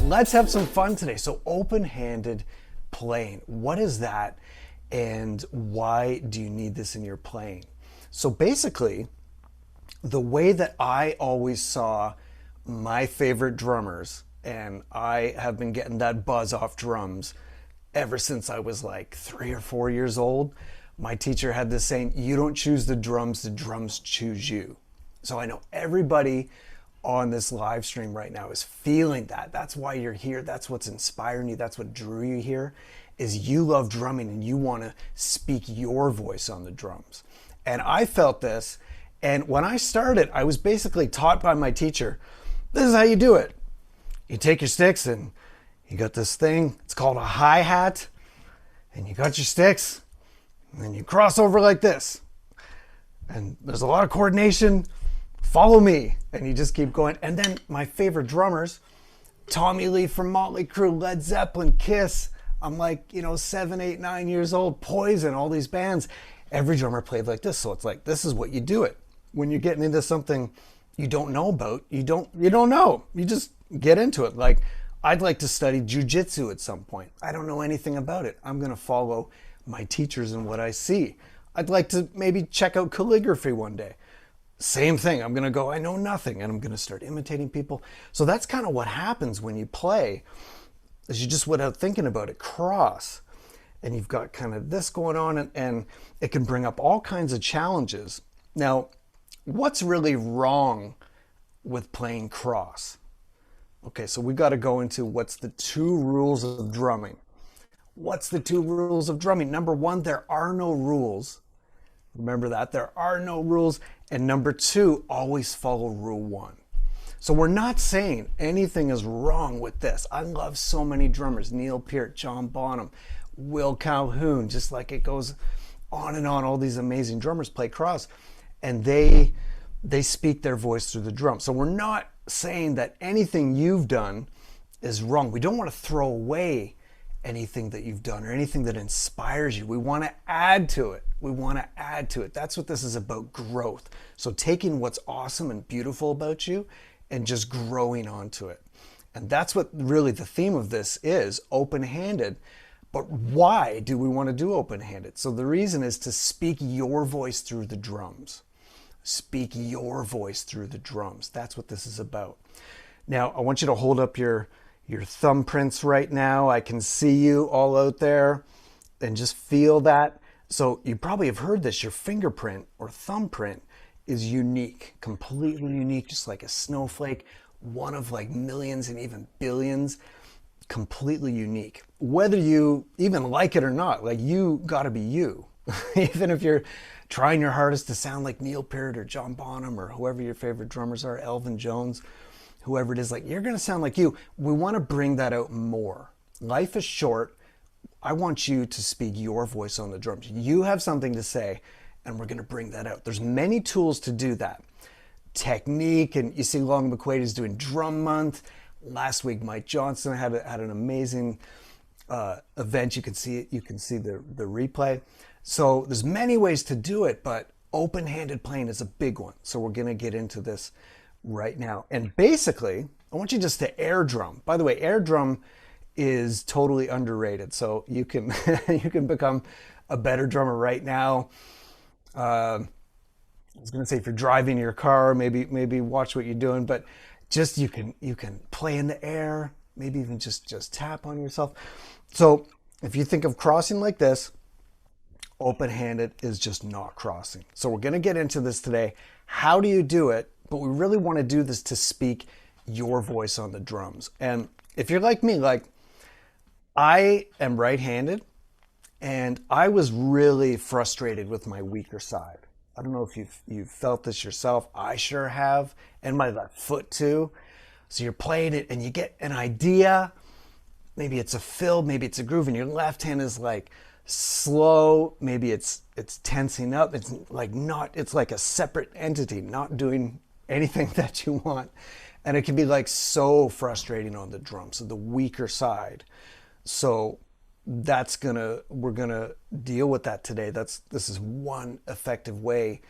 Let's have some fun today. So open-handed playing, what is that and why do you need this in your playing? So basically, the way that I always saw my favorite drummers, and I have been getting that buzz off drums ever since I was like 3 or 4 years old. My teacher had this saying, you don't choose the drums choose you. So I know everybody on this live stream right now is feeling that. That's why you're here. That's what's inspiring you. That's what drew you here, is you love drumming and you want to speak your voice on the drums. And I felt this. And when I started, I was basically taught by my teacher, this is how you do it. You take your sticks and you got this thing, it's called a hi-hat, and you got your sticks, and then you cross over like this. And there's a lot of coordination, follow me, and you just keep going. And then my favorite drummers, Tommy Lee from Motley Crue, Led Zeppelin, Kiss, I'm like, 7, 8, 9 years old, Poison, all these bands, every drummer played like this. So it's like, this is what you do it. When you're getting into something you don't know about, you don't know, you just get into it. Like, I'd like to study jujitsu at some point. I don't know anything about it. I'm gonna follow my teachers and what I see. I'd like to maybe check out calligraphy one day. Same thing, I'm gonna go, I know nothing, and I'm gonna start imitating people. So that's kind of what happens when you play, is you just, without thinking about it, cross. And you've got kind of this going on, and it can bring up all kinds of challenges. Now, what's really wrong with playing cross? Okay, so we've got to go into what's the 2 rules of drumming. What's the 2 rules of drumming? Number 1, there are no rules. Remember that, there are no rules. And number 2, always follow rule 1. So we're not saying anything is wrong with this. I love so many drummers, Neil Peart, John Bonham, Will Calhoun, just like it goes on and on. All these amazing drummers play cross, and they speak their voice through the drum. So we're not saying that anything you've done is wrong. We don't want to throw away anything that you've done or anything that inspires you. We want to add to it. We want to add to it. That's what this is about, growth. So taking what's awesome and beautiful about you and just growing onto it. And that's what really the theme of this is, open-handed. But why do we want to do open-handed? So the reason is to speak your voice through the drums. Speak your voice through the drums. That's what this is about. Now, I want you to hold up your thumbprints right now. I can see you all out there, and just feel that. So you probably have heard this, your fingerprint or thumbprint is unique, completely unique, just like a snowflake, one of like millions and even billions, completely unique. Whether you even like it or not, like, you gotta be you. Even if you're trying your hardest to sound like Neil Peart or John Bonham or whoever your favorite drummers are, Elvin Jones, whoever it is, like, you're gonna sound like you. We wanna bring that out more. Life is short. I want you to speak your voice on the drums. You have something to say, and we're gonna bring that out. There's many tools to do that. Technique, and you see Long McQuaid is doing Drum Month. Last week, Mike Johnson had an amazing event. You can see it. You can see the replay. So there's many ways to do it, but open-handed playing is a big one. So we're gonna get into this right now. And basically, I want you just to air drum. By the way, air drum is totally underrated. So you can you can become a better drummer right now. I was gonna say, if you're driving your car, maybe watch what you're doing, but just you can play in the air, maybe even just tap on yourself. So if you think of crossing like this, open-handed is just not crossing. So we're gonna get into this today. How do you do it? But we really want to do this to speak your voice on the drums. And if you're like me, like, I am right-handed, and I was really frustrated with my weaker side. I don't know if you've felt this yourself. I sure have, and my left foot too. So you're playing it and you get an idea. Maybe it's a fill, maybe it's a groove, and your left hand is like slow. Maybe it's tensing up. It's like not. It's like a separate entity, not doing anything that you want, and it can be like so frustrating on the drum. So the weaker side. So we're gonna deal with that today. This is one effective way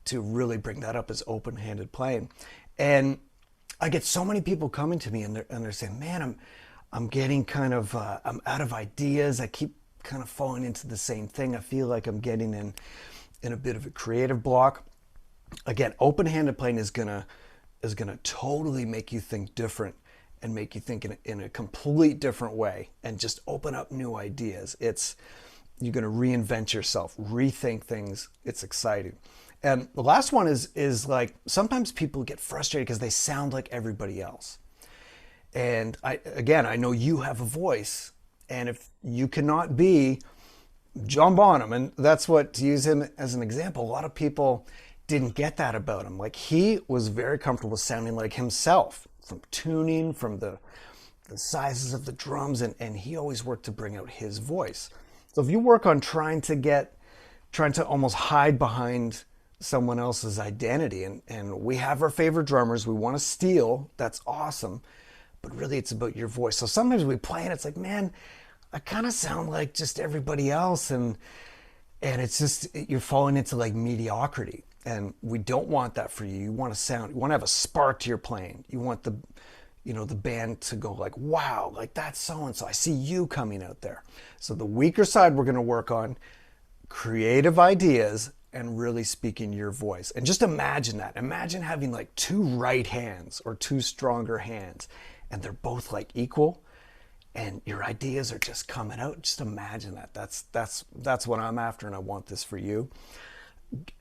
to really bring that up as open-handed playing. And I get so many people coming to me and they're saying, man, I'm getting kind of, I'm out of ideas. I keep kind of falling into the same thing. I feel like I'm getting in a bit of a creative block. Again, open-handed playing is gonna totally make you think different and make you think in a complete different way and just open up new ideas. You're gonna reinvent yourself, rethink things. It's exciting. And the last one is like, sometimes people get frustrated because they sound like everybody else. And I know you have a voice, and if you cannot be John Bonham, and that's what, to use him as an example, a lot of people didn't get that about him. Like, he was very comfortable sounding like himself, from tuning, from the sizes of the drums, and he always worked to bring out his voice. So if you work on trying to almost hide behind someone else's identity, and we have our favorite drummers we want to steal, that's awesome, but really it's about your voice. So sometimes we play and it's like, man, I kind of sound like just everybody else, and it's just, you're falling into like mediocrity, and we don't want that for you. You want to have a spark to your playing. You want the band to go like, wow, like that's so-and-so. I see you coming out there. So the weaker side, we're going to work on creative ideas and really speaking your voice. And just imagine that. Imagine having like two right hands or two stronger hands, and they're both like equal, and your ideas are just coming out. Just imagine that. That's what I'm after, and I want this for you.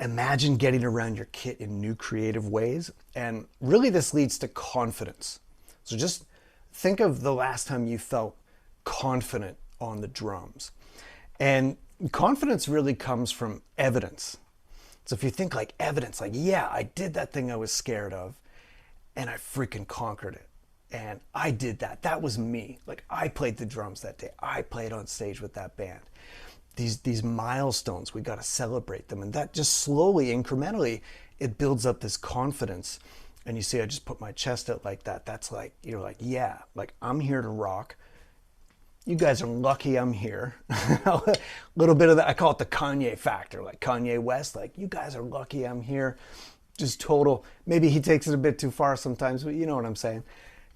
Imagine getting around your kit in new creative ways, and really this leads to confidence. So just think of the last time you felt confident on the drums. And confidence really comes from evidence. So if you think like evidence, like, yeah, I did that thing I was scared of, and I freaking conquered it. And I did that. That was me. Like, I played the drums that day. I played on stage with that band. These milestones, we got to celebrate them. And that just slowly, incrementally, it builds up this confidence. And you see, I just put my chest out like that. That's like, you're like, yeah, like, I'm here to rock. You guys are lucky I'm here. A little bit of that, I call it the Kanye factor, like Kanye West, like, you guys are lucky I'm here. Just total, maybe he takes it a bit too far sometimes, but you know what I'm saying.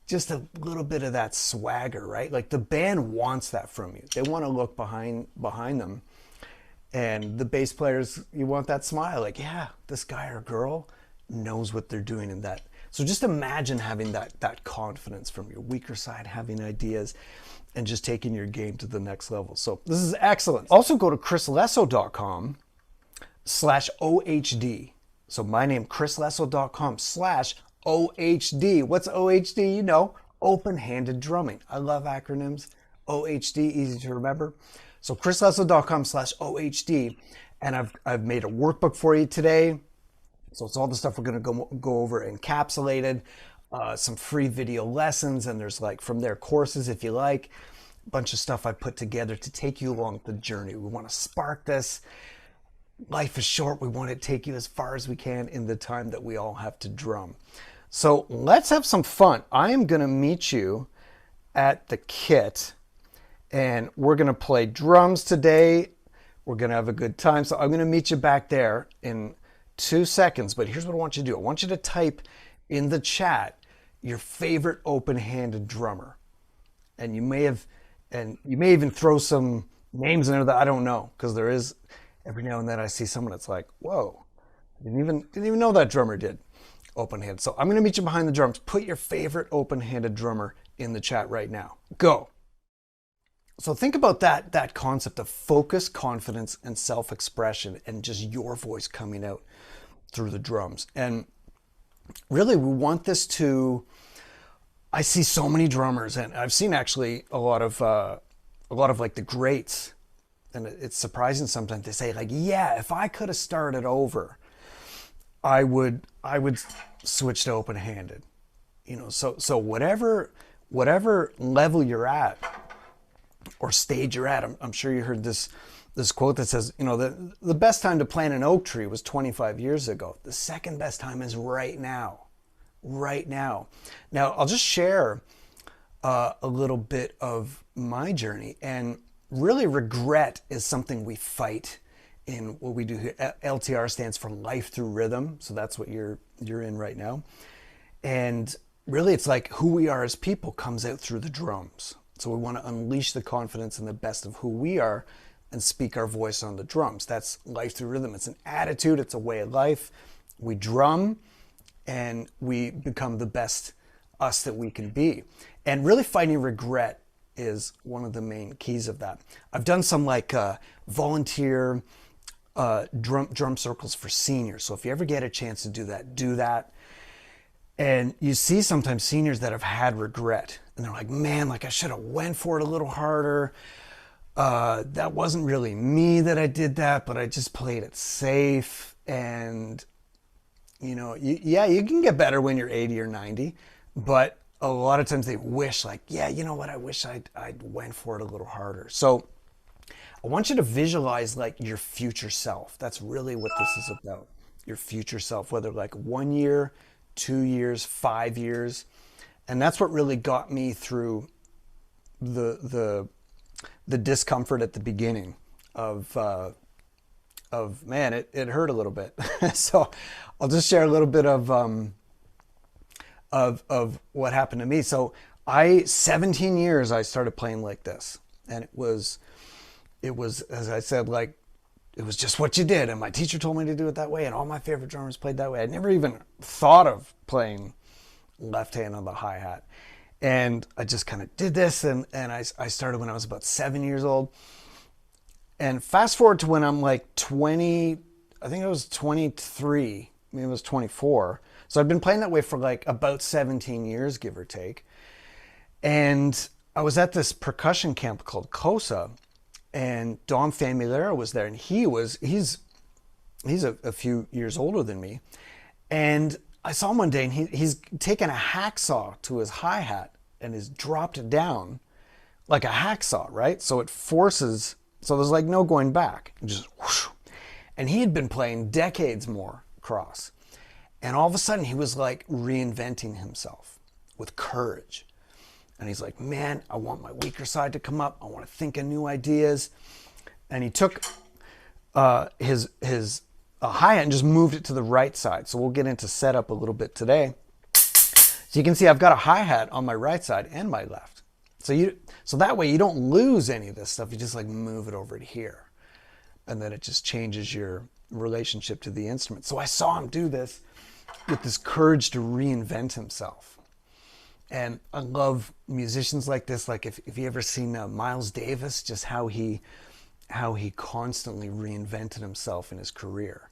Just a little bit of that swagger, right? Like, the band wants that from you. They want to look behind them. And the bass players, you want that smile, like, yeah, this guy or girl knows what they're doing in that. So just imagine having that confidence from your weaker side, having ideas, and just taking your game to the next level. So this is excellent. Also go to chrislesso.com/OHD. So my name, chrislesso.com/OHD. What's OHD? You know, open-handed drumming. I love acronyms. OHD, easy to remember. So chrislesso.com/OHD. And I've made a workbook for you today. So it's all the stuff we're going to go over encapsulated, some free video lessons, and there's like from there courses if you like, a bunch of stuff I put together to take you along the journey. We want to spark this. Life is short. We want to take you as far as we can in the time that we all have to drum. So let's have some fun. I am going to meet you at the kit, and we're going to play drums today. We're going to have a good time. So I'm going to meet you back there in 2 seconds, but here's what I want you to do. I want you to type in the chat your favorite open-handed drummer. And you may even throw some names in there that I don't know, because there is, every now and then I see someone that's like, whoa, I didn't even know that drummer did open-handed. So I'm going to meet you behind the drums. Put your favorite open-handed drummer in the chat right now. Go. So think about that concept of focus, confidence, and self-expression, and just your voice coming out through the drums. And really, we want this to, I see so many drummers, and I've seen actually a lot of like the greats, and it's surprising sometimes. They say like, yeah, if I could have started over, I would switch to open-handed. You know, so whatever level you're at, or stage you're at. I'm sure you heard this quote that says, you know, the best time to plant an oak tree was 25 years ago. The second best time is right now. Right now. Now, I'll just share a little bit of my journey. And really, regret is something we fight in what we do here. LTR stands for Life Through Rhythm. So that's what you're in right now. And really it's like who we are as people comes out through the drums. So we want to unleash the confidence and the best of who we are and speak our voice on the drums. That's Life Through Rhythm. It's an attitude. It's a way of life. We drum and we become the best us that we can be. And really fighting regret is one of the main keys of that. I've done some like volunteer drum circles for seniors. So if you ever get a chance to do that. And you see sometimes seniors that have had regret and they're like, man, like I should have went for it a little harder. That wasn't really me that I did that, but I just played it safe. And you know, you can get better when you're 80 or 90, but a lot of times they wish like, yeah, you know what? I wish I'd went for it a little harder. So I want you to visualize like your future self. That's really what this is about. Your future self, whether like 1 year, 2 years, 5 years. And that's what really got me through the discomfort at the beginning of man, it hurt a little bit. So I'll just share a little bit of what happened to me. So 17 years I started playing like this. And it was, as I said, like, it was just what you did. And my teacher told me to do it that way. And all my favorite drummers played that way. I'd never even thought of playing left hand on the hi-hat. And I just kind of did this. And I started when I was about 7 years old. And fast forward to when I'm like 20, I think I was 23, maybe it was 24. So I've been playing that way for like about 17 years, give or take. And I was at this percussion camp called COSA. And Dom Famulera was there, and he's a few years older than me. And I saw him one day, and he's taken a hacksaw to his hi-hat and has dropped it down like a hacksaw, right? So it forces, so there's like no going back. Just whoosh. And he had been playing decades more cross. And all of a sudden, he was like reinventing himself with courage. And he's like, man, I want my weaker side to come up. I want to think of new ideas. And he took his hi-hat and just moved it to the right side. So we'll get into setup a little bit today. So you can see I've got a hi-hat on my right side and my left. So that way you don't lose any of this stuff. You just like move it over to here. And then it just changes your relationship to the instrument. So I saw him do this with this courage to reinvent himself. And I love musicians like this. Like if you ever seen Miles Davis, just how he constantly reinvented himself in his career.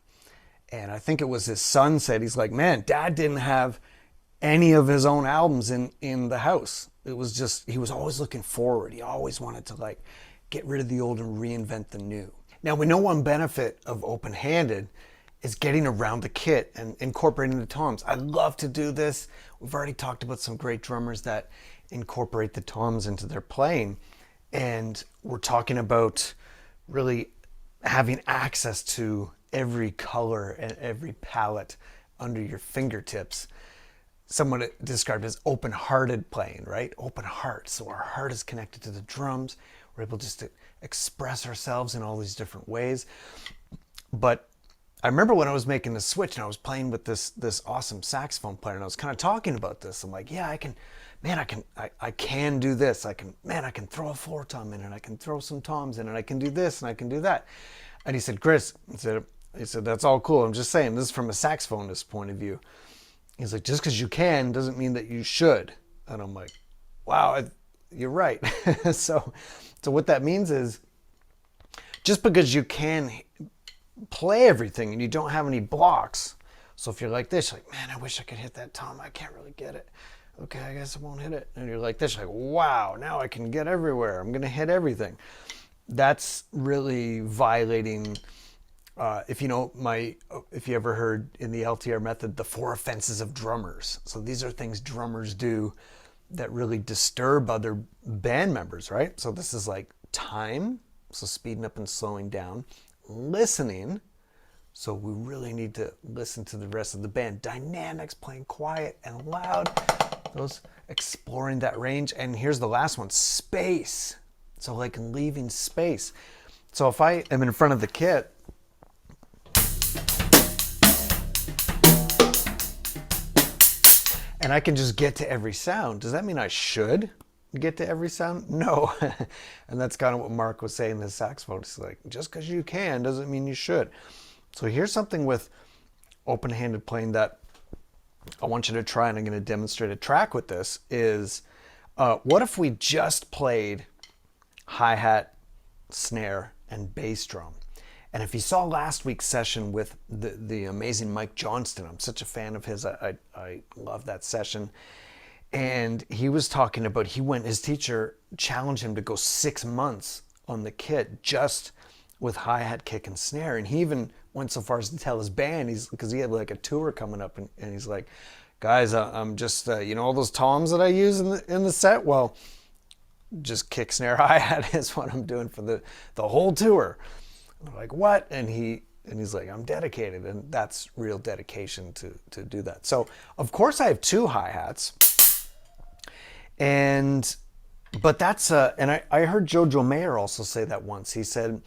And I think it was his son said, he's like, man, Dad didn't have any of his own albums in the house. It was just, he was always looking forward. He always wanted to like get rid of the old and reinvent the new. Now we know one benefit of open-handed is getting around the kit and incorporating the toms. I love to do this. We've already talked about some great drummers that incorporate the toms into their playing. And we're talking about really having access to every color and every palette under your fingertips. Someone described as open-hearted playing, right? Open heart. So our heart is connected to the drums. We're able just to express ourselves in all these different ways. But I remember when I was making the switch and I was playing with this awesome saxophone player and I was kind of talking about this. I'm like, yeah, I can do this. I can throw a floor tom in and I can throw some toms in and I can do this and I can do that. And he said, Chris, he said, that's all cool. I'm just saying, this is from a saxophonist point of view. He's like, just because you can doesn't mean that you should. And I'm like, wow, you're right. So what that means is just because you can play everything and you don't have any blocks. So if you're like this, you're like, man, I wish I could hit that tom. I can't really get it. Okay, I guess I won't hit it. And you're like this, you're like, wow, now I can get everywhere. I'm going to hit everything. That's really violating, if you ever heard in the LTR method, the 4 offenses of drummers. So these are things drummers do that really disturb other band members, right? So this is like time, so speeding up and slowing down. Listening, so we really need to listen to the rest of the band. Dynamics, playing quiet and loud, those exploring that range. And here's the last one, space. So like leaving space. So if I am in front of the kit and I can just get to every sound. Does that mean I should get to every sound? No. And that's kind of what Mark was saying in the saxophone. It's like, just because you can doesn't mean you should. So here's something with open-handed playing that I want you to try, and I'm going to demonstrate a track with this, is what if we just played hi-hat, snare, and bass drum? And if you saw last week's session with the amazing Mike Johnston, I'm such a fan of his. I love that session. And he was talking about, his teacher challenged him to go 6 months on the kit just with hi-hat, kick, and snare. And he even went so far as to tell his band, because he had like a tour coming up, and he's like, guys, I'm just, all those toms that I use in the set? Well, just kick, snare, hi-hat is what I'm doing for the whole tour. They're like, what? And he's like, I'm dedicated. And that's real dedication to do that. So of course I have 2 hi-hats, but that's and I heard Jojo Mayer also say that once. He said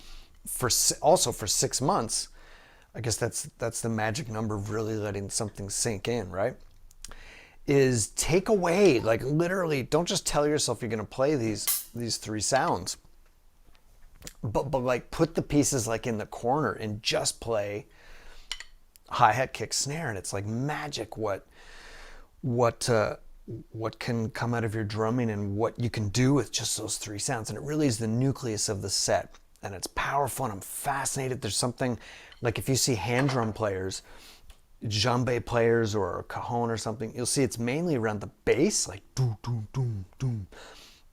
for 6 months, I guess that's the magic number of really letting something sink in, right? Is take away, like literally, don't just tell yourself you're going to play these 3 sounds. But like put the pieces like in the corner and just play hi-hat, kick, snare, and it's like magic what can come out of your drumming and what you can do with just those 3 sounds. And it really is the nucleus of the set, and it's powerful, and I'm fascinated. There's something like, if you see hand drum players, djembe players, or cajon or something, you'll see it's mainly around the bass, like doom doom doom doom,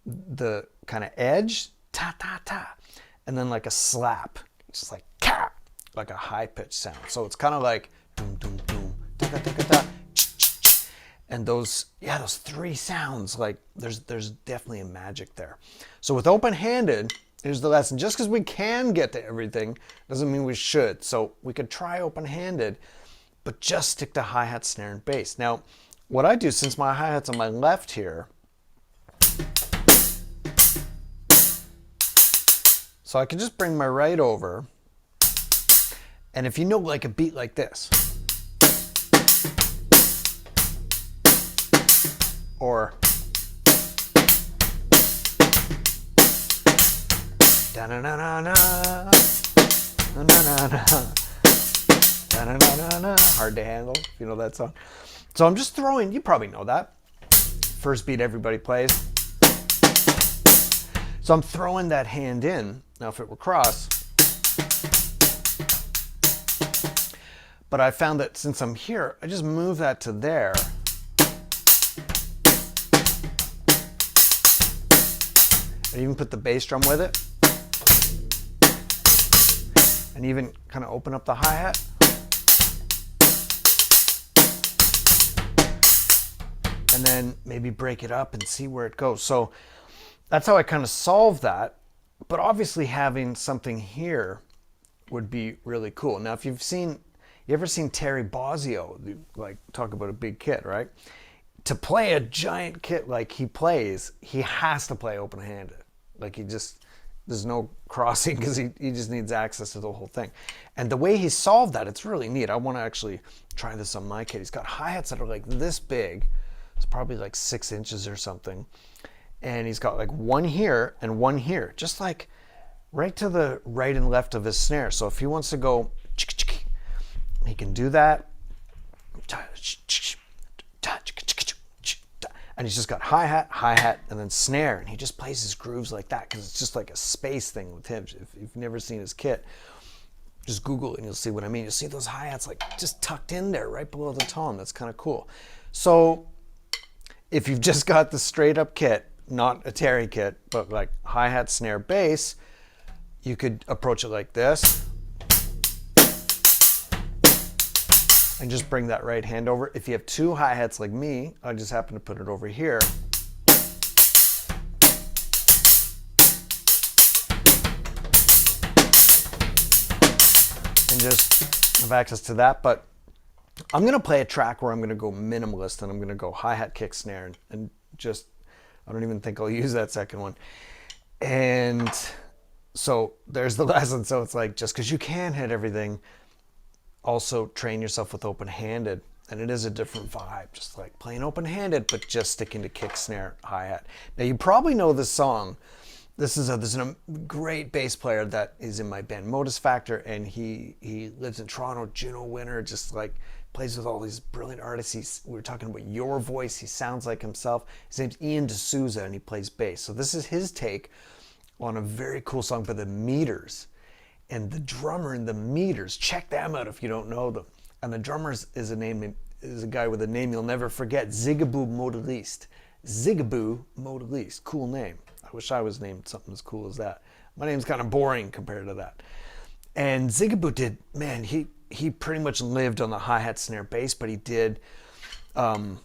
the kind of edge, ta ta ta, and then like a slap, it's just like ka, like a high pitched sound. So it's kind of like doom doom doom, ta ta ta ta ta, and those 3 sounds, like there's definitely a magic there. So with open-handed, here's the lesson: just because we can get to everything doesn't mean we should. So we could try open-handed, but just stick to hi-hat, snare, and bass. Now, what I do, since my hi-hat's on my left here, so I can just bring my right over, and if you know like a beat like this, or da-na-na-na-na, na-na-na-na, da-na-na-na-na, hard to handle, if you know that song. So I'm just throwing, you probably know that, first beat everybody plays. So I'm throwing that hand in. Now if it were cross, but I found that since I'm here, I just move that to there. And even put the bass drum with it. And even kind of open up the hi-hat. And then maybe break it up and see where it goes. So that's how I kind of solve that. But obviously having something here would be really cool. Now, if you ever seen Terry Bozzio, like talk about a big kit, right? To play a giant kit like he plays, he has to play open-handed. Like there's no crossing, because he just needs access to the whole thing. And the way he solved that, it's really neat. I want to actually try this on my kit. He's got hi-hats that are like this big. It's probably like 6 inches or something. And he's got like one here and one here, just like right to the right and left of his snare. So if he wants to go, he can do that. And he's just got hi-hat, and then snare. And he just plays his grooves like that, because it's just like a space thing with him. If you've never seen his kit, just Google it and you'll see what I mean. You'll see those hi-hats like just tucked in there right below the tom. That's kind of cool. So if you've just got the straight up kit, not a Terry kit, but like hi-hat, snare, bass, you could approach it like this. And just bring that right hand over. If you have 2 hi-hats like me, I just happen to put it over here. And just have access to that. But I'm gonna play a track where I'm gonna go minimalist, and I'm gonna go hi-hat, kick, snare, and just, I don't even think I'll use that second one. And so there's the lesson. So it's like, just because you can hit everything, also train yourself with open-handed. and it is a different vibe, just like playing open-handed, but just sticking to kick, snare, hi-hat. Now you probably know this song. There's a great bass player that is in my band, Modus Factor, and he lives in Toronto, Juno winner, just like plays with all these brilliant artists. We were talking about Your Voice. He sounds like himself. His name's Ian D'Souza, and he plays bass. So this is his take on a very cool song by the Meters. And the drummer in the Meters, check them out if you don't know them. And the drummer is a guy with a name you'll never forget, Zigaboo Modaliste. Zigaboo Modaliste, cool name. I wish I was named something as cool as that. My name's kind of boring compared to that. And Zigaboo did, man, he pretty much lived on the hi-hat, snare, bass, but he did now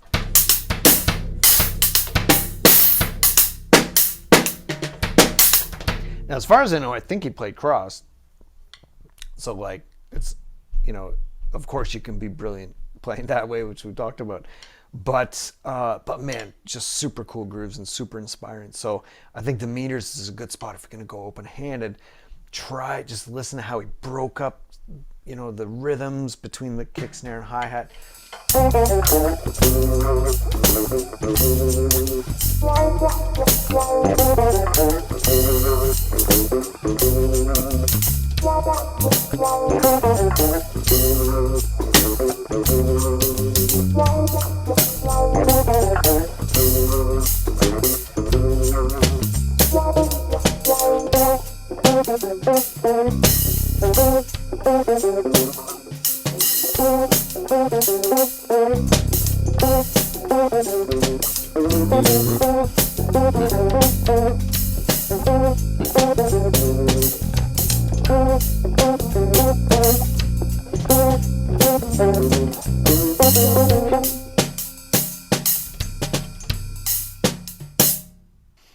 as far as I know, I think he played cross. So like, it's, you know, of course you can be brilliant playing that way, which we talked about. But man, just super cool grooves and super inspiring. So I think the Meters is a good spot if you're going to go open-handed. Try, just listen to how he broke up, you know, the rhythms between the kick, snare, and hi-hat.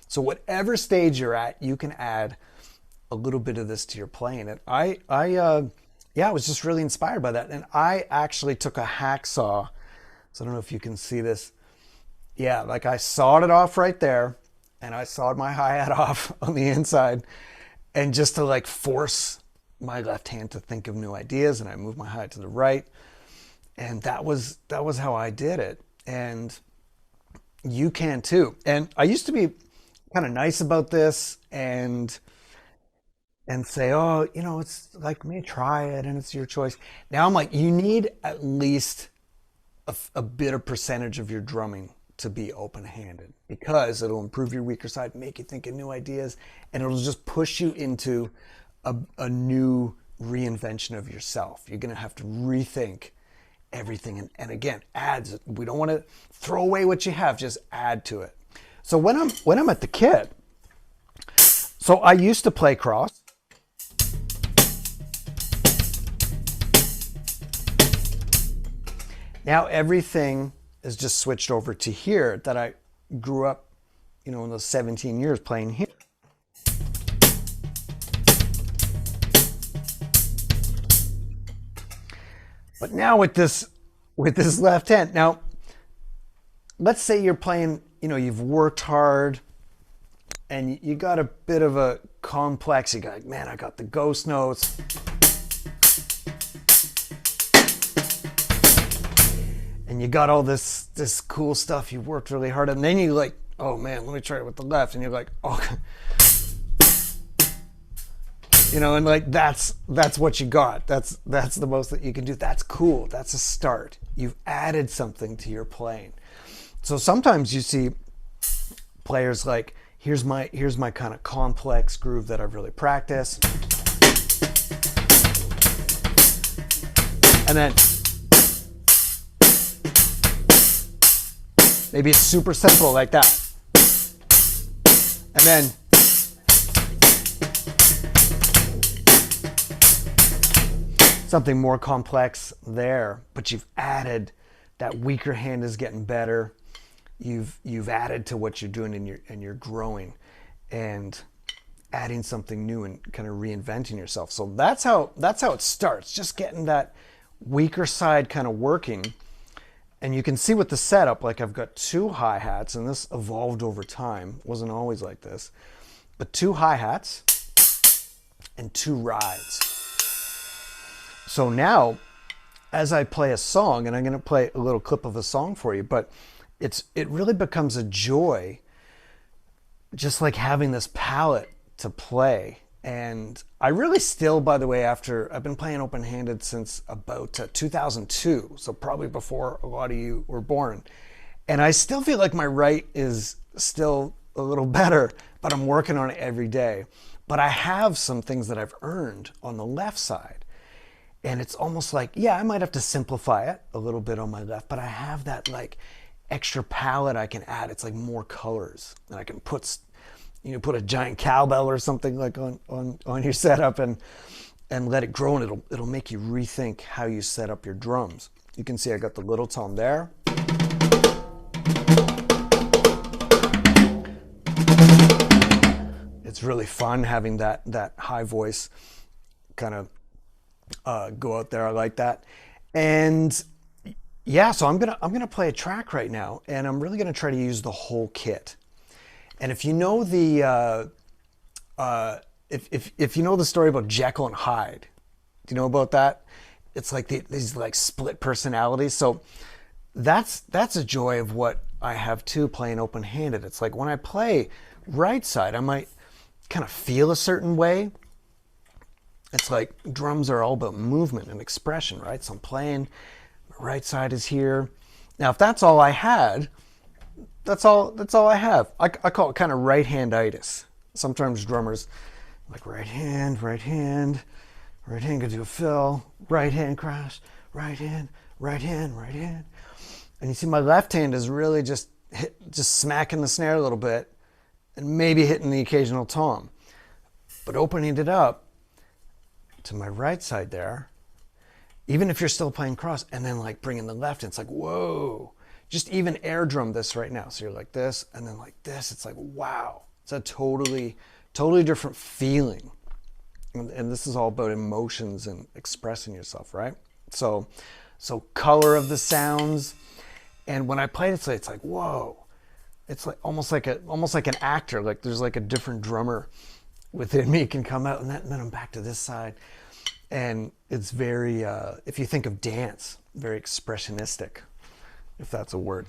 So whatever stage you're at, you can add a little bit of this to your playing. And I was just really inspired by that. And I actually took a hacksaw. So I don't know if you can see this. Yeah, like I sawed it off right there, and I sawed my hi-hat off on the inside, and just to like force my left hand to think of new ideas, and I moved my hi-hat to the right. And that was how I did it. And you can too. And I used to be kind of nice about this and say, oh, you know, it's like, me, try it and it's your choice. Now I'm like, you need at least a bit of percentage of your drumming to be open-handed, because it'll improve your weaker side, make you think of new ideas, and it'll just push you into a new reinvention of yourself. You're going to have to rethink everything. And again, adds. We don't want to throw away what you have, just add to it. So when I'm at the kit, so I used to play cross. Now everything is just switched over to here, that I grew up, you know, in those 17 years playing here. But now with this left hand, now let's say you're playing, you know, you've worked hard and you got a bit of a complex, you got like, man, I got the ghost notes. And you got all this cool stuff, you worked really hard, and then you like, oh man, let me try it with the left, and you're like, oh, you know, and like that's what you got. That's the most that you can do. That's cool. That's a start. You've added something to your playing. So sometimes you see players like, here's my kind of complex groove that I've really practiced, and then maybe it's super simple like that. And then something more complex there, but you've added, that weaker hand is getting better. You've added to what you're doing, and you're growing and adding something new and kind of reinventing yourself. So that's how it starts, just getting that weaker side kind of working. And you can see with the setup, like I've got 2 hi-hats, and this evolved over time. It wasn't always like this, but 2 hi-hats and 2 rides. So now as I play a song, and I'm going to play a little clip of a song for you, but it really becomes a joy, just like having this palette to play. And I really still, by the way, after I've been playing open-handed since about 2002, so probably before a lot of you were born. And I still feel like my right is still a little better, but I'm working on it every day. But I have some things that I've earned on the left side. And it's almost like, yeah, I might have to simplify it a little bit on my left, but I have that like extra palette I can add. It's like more colors, and I can put a giant cowbell or something like on your setup and let it grow, and it'll make you rethink how you set up your drums. You can see I got the little tom there. It's really fun having that high voice kind of go out there. I like that. And yeah, so I'm gonna play a track right now, and I'm really gonna try to use the whole kit. And if you know the if you know the story about Jekyll and Hyde, do you know about that? It's like these like split personalities. So that's a joy of what I have too, playing open-handed. It's like when I play right side, I might kind of feel a certain way. It's like drums are all about movement and expression, right? So I'm playing, my right side is here. Now, if that's all I had, that's all I have. I call it kind of right-handitis. Sometimes drummers like right hand, can do a fill, right hand crash, right hand. And you see my left hand is really just smacking the snare a little bit and maybe hitting the occasional tom. But opening it up to my right side there, even if you're still playing cross, and then like bringing the left, it's like, whoa. Just even air drum this right now. So you're like this, and then like this. It's like, wow. It's a totally different feeling. And this is all about emotions and expressing yourself, right? So color of the sounds. And when I play it, it's like, whoa. It's like almost like an actor. Like there's like a different drummer within me can come out, and then I'm back to this side. And it's very, if you think of dance, very expressionistic, if that's a word.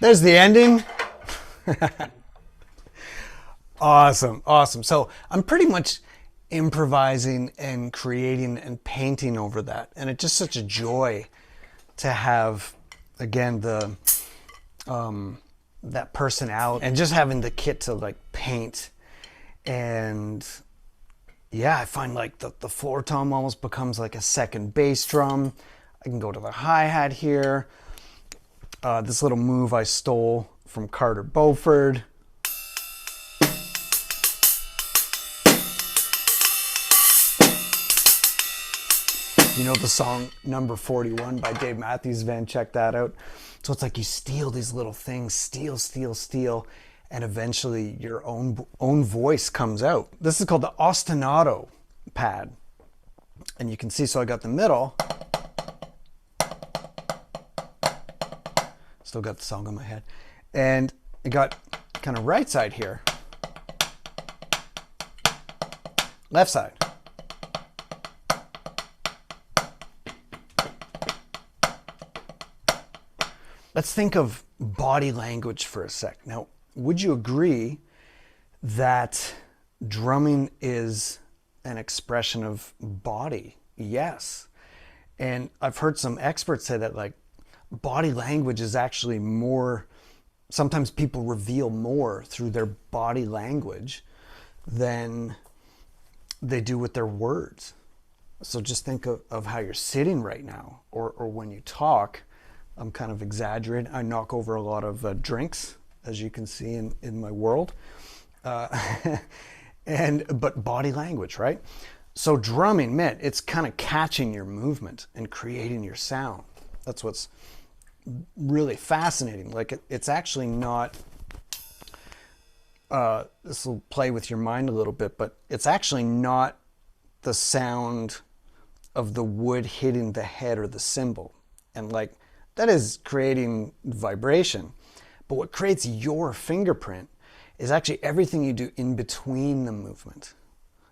There's the ending. Awesome, awesome. So I'm pretty much improvising and creating and painting over that. And it's just such a joy to have, again, the that personality and just having the kit to like paint. And yeah, I find like the floor tom almost becomes like a second bass drum. I can go to the hi-hat here. This little move I stole from Carter Beauford. You know the song Number 41 by Dave Matthews Band, check that out. So it's like you steal these little things, steal, and eventually your own voice comes out. This is called the ostinato pad. And you can see, so I got the middle. Still got the song in my head. And I got kind of right side here. Left side. Let's think of body language for a sec. Now, would you agree that drumming is an expression of body? Yes. And I've heard some experts say that like body language is actually more, sometimes people reveal more through their body language than they do with their words. So just think of how you're sitting right now, or when you talk. I'm kind of exaggerating. I knock over a lot of drinks, as you can see in my world. But body language, right? So drumming, man, it's kind of catching your movement and creating your sound. That's what's really fascinating. Like it's actually not, this will play with your mind a little bit, but it's actually not the sound of the wood hitting the head or the cymbal. And like, that is creating vibration. But what creates your fingerprint is actually everything you do in between the movement,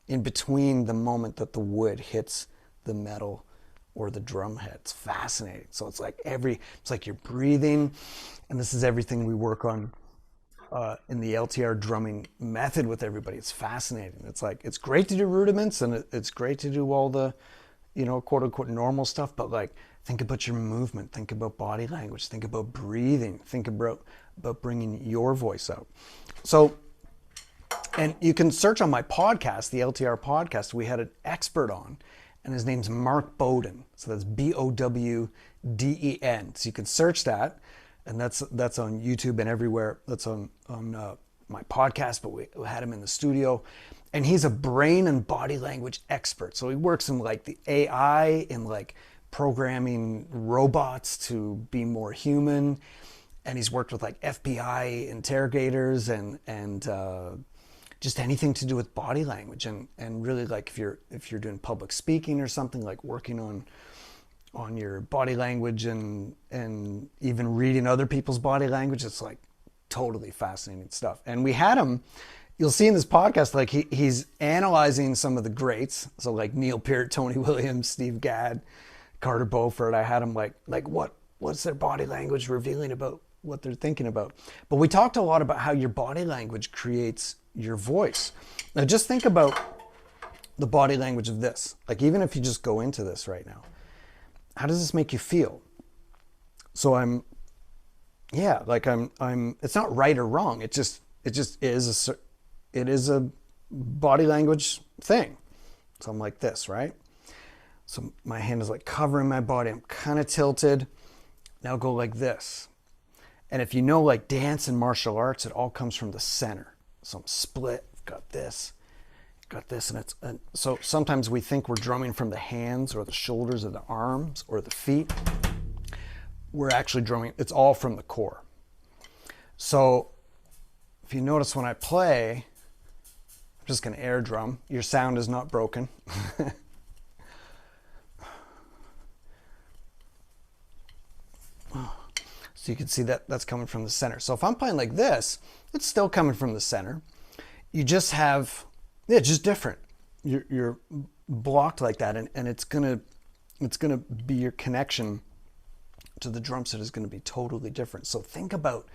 in between the moment that the wood hits the metal or the drum head. It's fascinating. So it's like it's like you're breathing, and this is everything we work on in the LTR drumming method with everybody. It's fascinating. It's like, it's great to do rudiments, and it's great to do all the, quote unquote normal stuff, but like, think about your movement, think about body language, think about breathing, think about bringing your voice out. So, and you can search on my podcast, the LTR podcast, we had an expert on, and his name's Mark Bowden. So that's Bowden. So you can search that, and that's on YouTube and everywhere. That's on my podcast, but we had him in the studio. And he's a brain and body language expert. So he works in like the AI, in like programming robots to be more human, and he's worked with like FBI interrogators and just anything to do with body language, and really like if you're doing public speaking or something, like working on your body language and even reading other people's body language. It's like totally fascinating stuff. And we had him, you'll see in this podcast, like he's analyzing some of the greats, so like Neil Peart, Tony Williams, Steve Gadd, Carter Beauford. I had him like what's their body language revealing about what they're thinking about. But we talked a lot about how your body language creates your voice. Now just think about the body language of this. Like even if you just go into this right now, how does this make you feel? So I'm it's not right or wrong. It just is a body language thing. So I'm like this, right? So my hand is like covering my body. I'm kind of tilted. Now go like this. And if you know like dance and martial arts, it all comes from the center. So I'm split, got this, and so sometimes we think we're drumming from the hands or the shoulders or the arms or the feet. We're actually drumming, it's all from the core. So if you notice when I play, I'm just gonna air drum. Your sound is not broken. So you can see that that's coming from the center. So if I'm playing like this, it's still coming from the center. You just have, it's just different. You're blocked like that, and it's gonna be your connection to the drum set is going to be totally different. So think about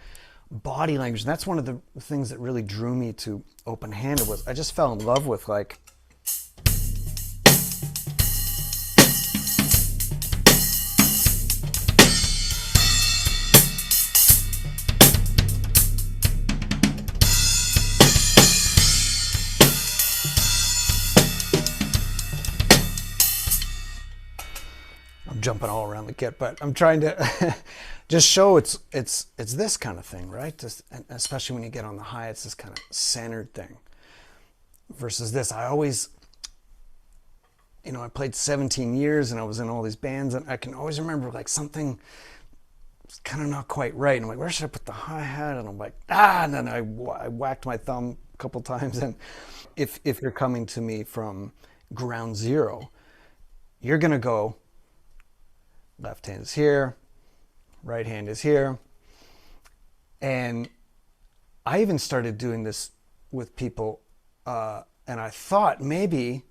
body language. And that's one of the things that really drew me to open-handed was I just fell in love with like, jumping all around the kit, but I'm trying to just show it's this kind of thing, right? Just, and especially when you get on the high, it's this kind of centered thing versus this. I always, I played 17 years and I was in all these bands, and I can always remember like something was kind of not quite right. And I'm like, where should I put the hi-hat? And I'm like, and then I whacked my thumb a couple times. And if you're coming to me from ground zero, you're gonna go, left hand is here, right hand is here. And I even started doing this with people, and I thought maybe,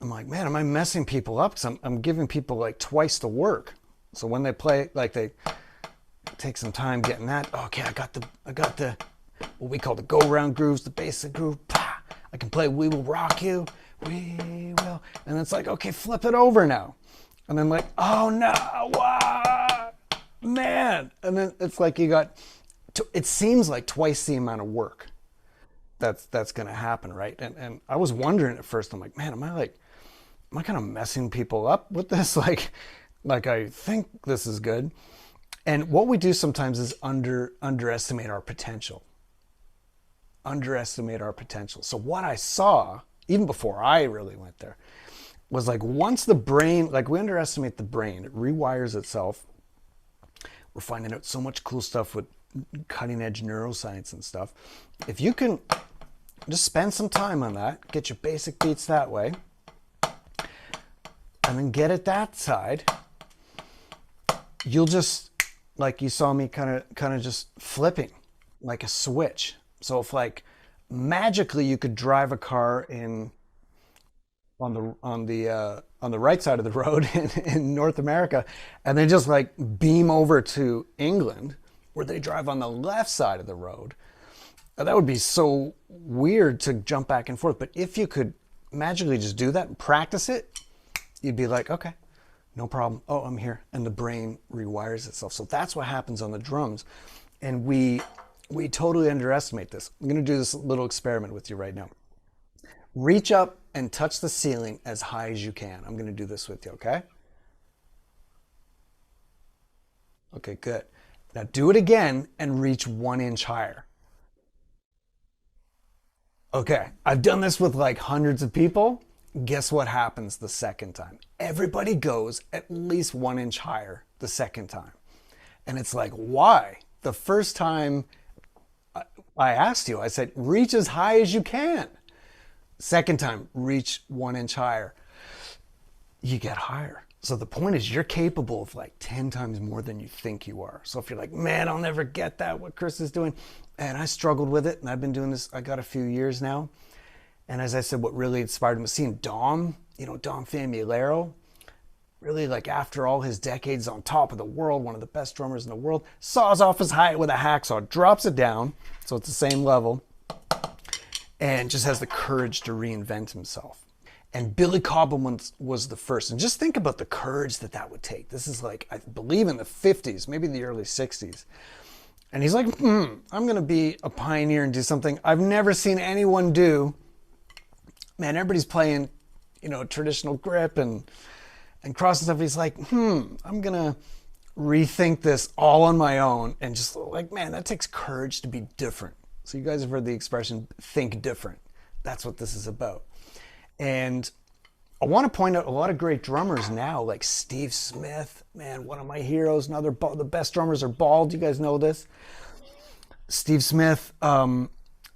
I'm like, man, am I messing people up? Because I'm giving people like twice the work. So when they play, like they take some time getting that, okay, I got the what we call the go-round grooves, the basic groove. I can play We Will Rock You, We Will. And it's like, okay, flip it over now. And then like, oh no, wow, man. And then it's like it seems like twice the amount of work that's going to happen, right? And I was wondering at first, I'm like, man, am I kind of messing people up with this? Like I think this is good. And what we do sometimes is underestimate our potential. Underestimate our potential. So what I saw, even before I really went there, was like once the brain, like we underestimate the brain, it rewires itself. We're finding out so much cool stuff with cutting edge neuroscience and stuff. If you can just spend some time on that, get your basic beats that way, and then get at that side, you'll just, like you saw me kind of just flipping like a switch. So if like magically you could drive a car on the right side of the road in North America, and then just like beam over to England where they drive on the left side of the road, that would be so weird to jump back and forth. But if you could magically just do that and practice it, you'd be like, okay, no problem. Oh, I'm here. And the brain rewires itself. So that's what happens on the drums. And we totally underestimate this. I'm going to do this little experiment with you right now. Reach up and touch the ceiling as high as you can. I'm going to do this with you, okay? Okay, good. Now do it again and reach 1 inch higher. Okay, I've done this with like hundreds of people. Guess what happens the second time? Everybody goes at least 1 inch higher the second time. And it's like, why? The first time I asked you, I said, reach as high as you can. Second time, reach 1 inch higher. You get higher. So the point is you're capable of like 10 times more than you think you are. So if you're like, man, I'll never get that, what Chris is doing. And I struggled with it, and I've been doing this, I got a few years now. And as I said, what really inspired me was seeing Dom Famulero, really like after all his decades on top of the world, one of the best drummers in the world, saws off his hi-hat with a hacksaw, drops it down, so it's the same level, and just has the courage to reinvent himself. And Billy Cobham was the first. And just think about the courage that would take. This is like, I believe in the 50s, maybe the early 60s. And he's like, I'm going to be a pioneer and do something I've never seen anyone do. Man, everybody's playing, traditional grip and cross and stuff. He's like, I'm going to rethink this all on my own. And just like, man, that takes courage to be different. So you guys have heard the expression, think different. That's what this is about. And I want to point out a lot of great drummers now, like Steve Smith, man, one of my heroes. The best drummers are bald. You guys know this. Steve Smith,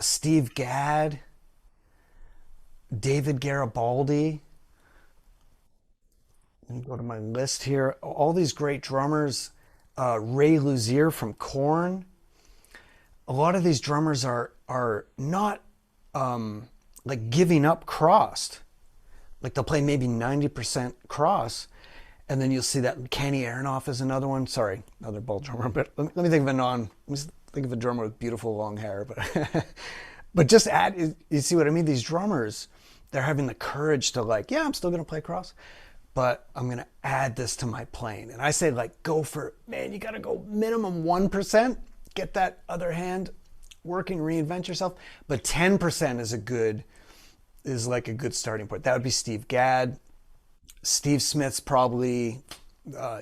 Steve Gadd, David Garibaldi. Let me go to my list here. All these great drummers. Ray Luzier from Korn. A lot of these drummers are not like giving up crossed. Like they'll play maybe 90% cross, And then you'll see that Kenny Aronoff is another one. Sorry, another ball drummer, but let me think of a think of a drummer with beautiful long hair. But but just add, you see what I mean? These drummers, they're having the courage to like, yeah, I'm still gonna play cross, but I'm gonna add this to my playing. And I say like, go for, man, you gotta go minimum 1%, get that other hand working, reinvent yourself. But 10% is like a good starting point. That would be Steve Gadd. Steve Smith's probably,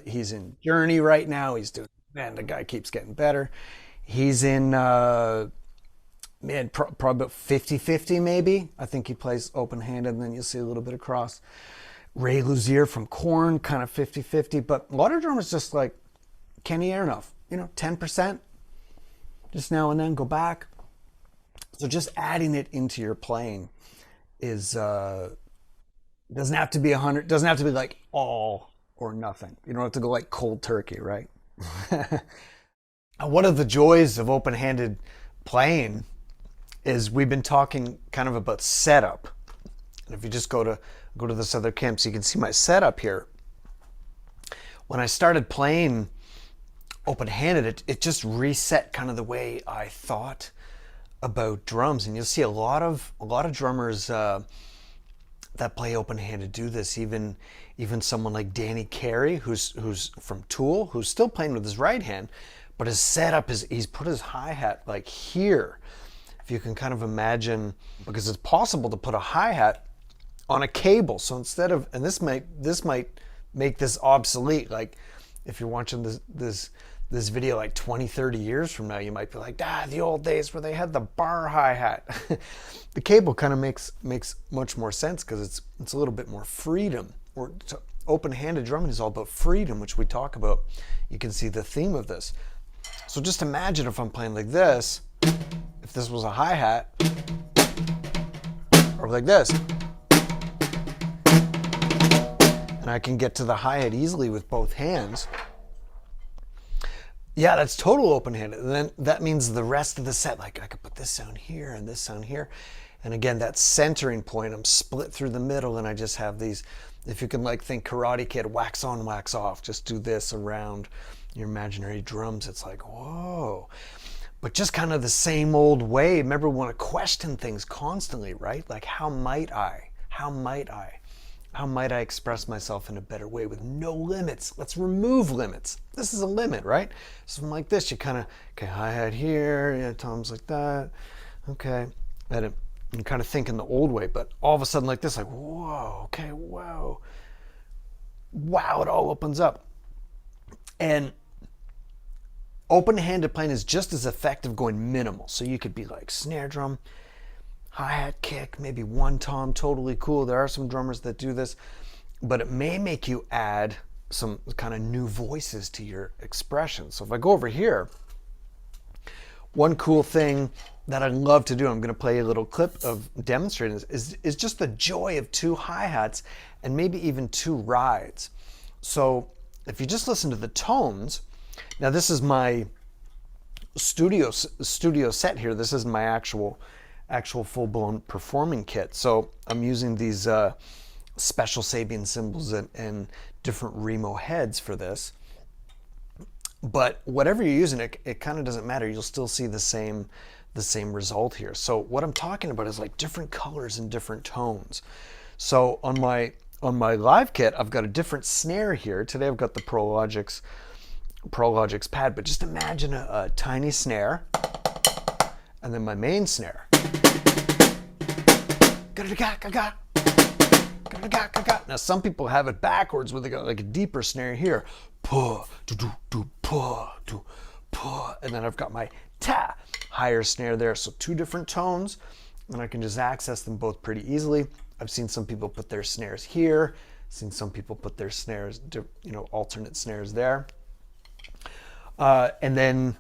he's in Journey right now. He's doing, man, the guy keeps getting better. He's in, probably about 50-50 maybe. I think he plays open-handed, and then you'll see a little bit of cross. Ray Luzier from Korn, kind of 50-50. But a lot of drummers just like Kenny Aronoff, 10%. Just now and then, go back. So just adding it into your playing is, doesn't have to be 100, doesn't have to be like all or nothing. You don't have to go like cold turkey, right? One of the joys of open-handed playing is we've been talking kind of about setup. And if you just go to this other camp, so you can see my setup here. When I started playing open-handed, it just reset kind of the way I thought about drums. And you'll see a lot of drummers that play open-handed do this. Even someone like Danny Carey, who's from Tool, who's still playing with his right hand, but his setup is he's put his hi-hat like here. If you can kind of imagine, because it's possible to put a hi-hat on a cable. So instead of, and this might make this obsolete. Like if you're watching this video like 20-30 years from now, you might be like, the old days where they had the bar hi-hat. The cable kind of makes much more sense because it's a little bit more freedom. Or open-handed drumming is all about freedom, which we talk about. You can see the theme of this. So just imagine if I'm playing like this, if this was a hi-hat, or like this, and I can get to the hi-hat easily with both hands. Yeah, that's total open-handed. And then that means the rest of the set, like I could put this sound here and this sound here. And again, that centering point, I'm split through the middle, and I just have these, if you can like think Karate Kid, wax on, wax off, just do this around your imaginary drums. It's like, whoa. But just kind of the same old way. Remember, we want to question things constantly, right? Like, how might I express myself in a better way with no limits? Let's remove limits. This is a limit, right? Something like this, you kind of, okay, hi-hat here, yeah, toms like that, okay. And you kind of think in the old way, but all of a sudden like this, like, whoa, okay, whoa. Wow, it all opens up. And open-handed playing is just as effective going minimal. So you could be like snare drum, hi-hat, kick, maybe one tom, totally cool. There are some drummers that do this, but it may make you add some kind of new voices to your expression. So if I go over here, one cool thing that I love to do, I'm going to play a little clip of demonstrating this, is just the joy of two hi-hats and maybe even two rides. So if you just listen to the tones, now this is my studio set here. This isn't my actual full-blown performing kit. So I'm using these special Sabian cymbals and different Remo heads for this. But whatever you're using, it kind of doesn't matter. You'll still see the same result here. So what I'm talking about is like different colors and different tones. So on my live kit, I've got a different snare here. Today I've got the Prologic's pad, but just imagine a tiny snare and then my main snare. Now some people have it backwards where they got like a deeper snare here. And then I've got my higher snare there. So two different tones, and I can just access them both pretty easily. I've seen some people put their snares here, seen some people put their snares, alternate snares there. And then,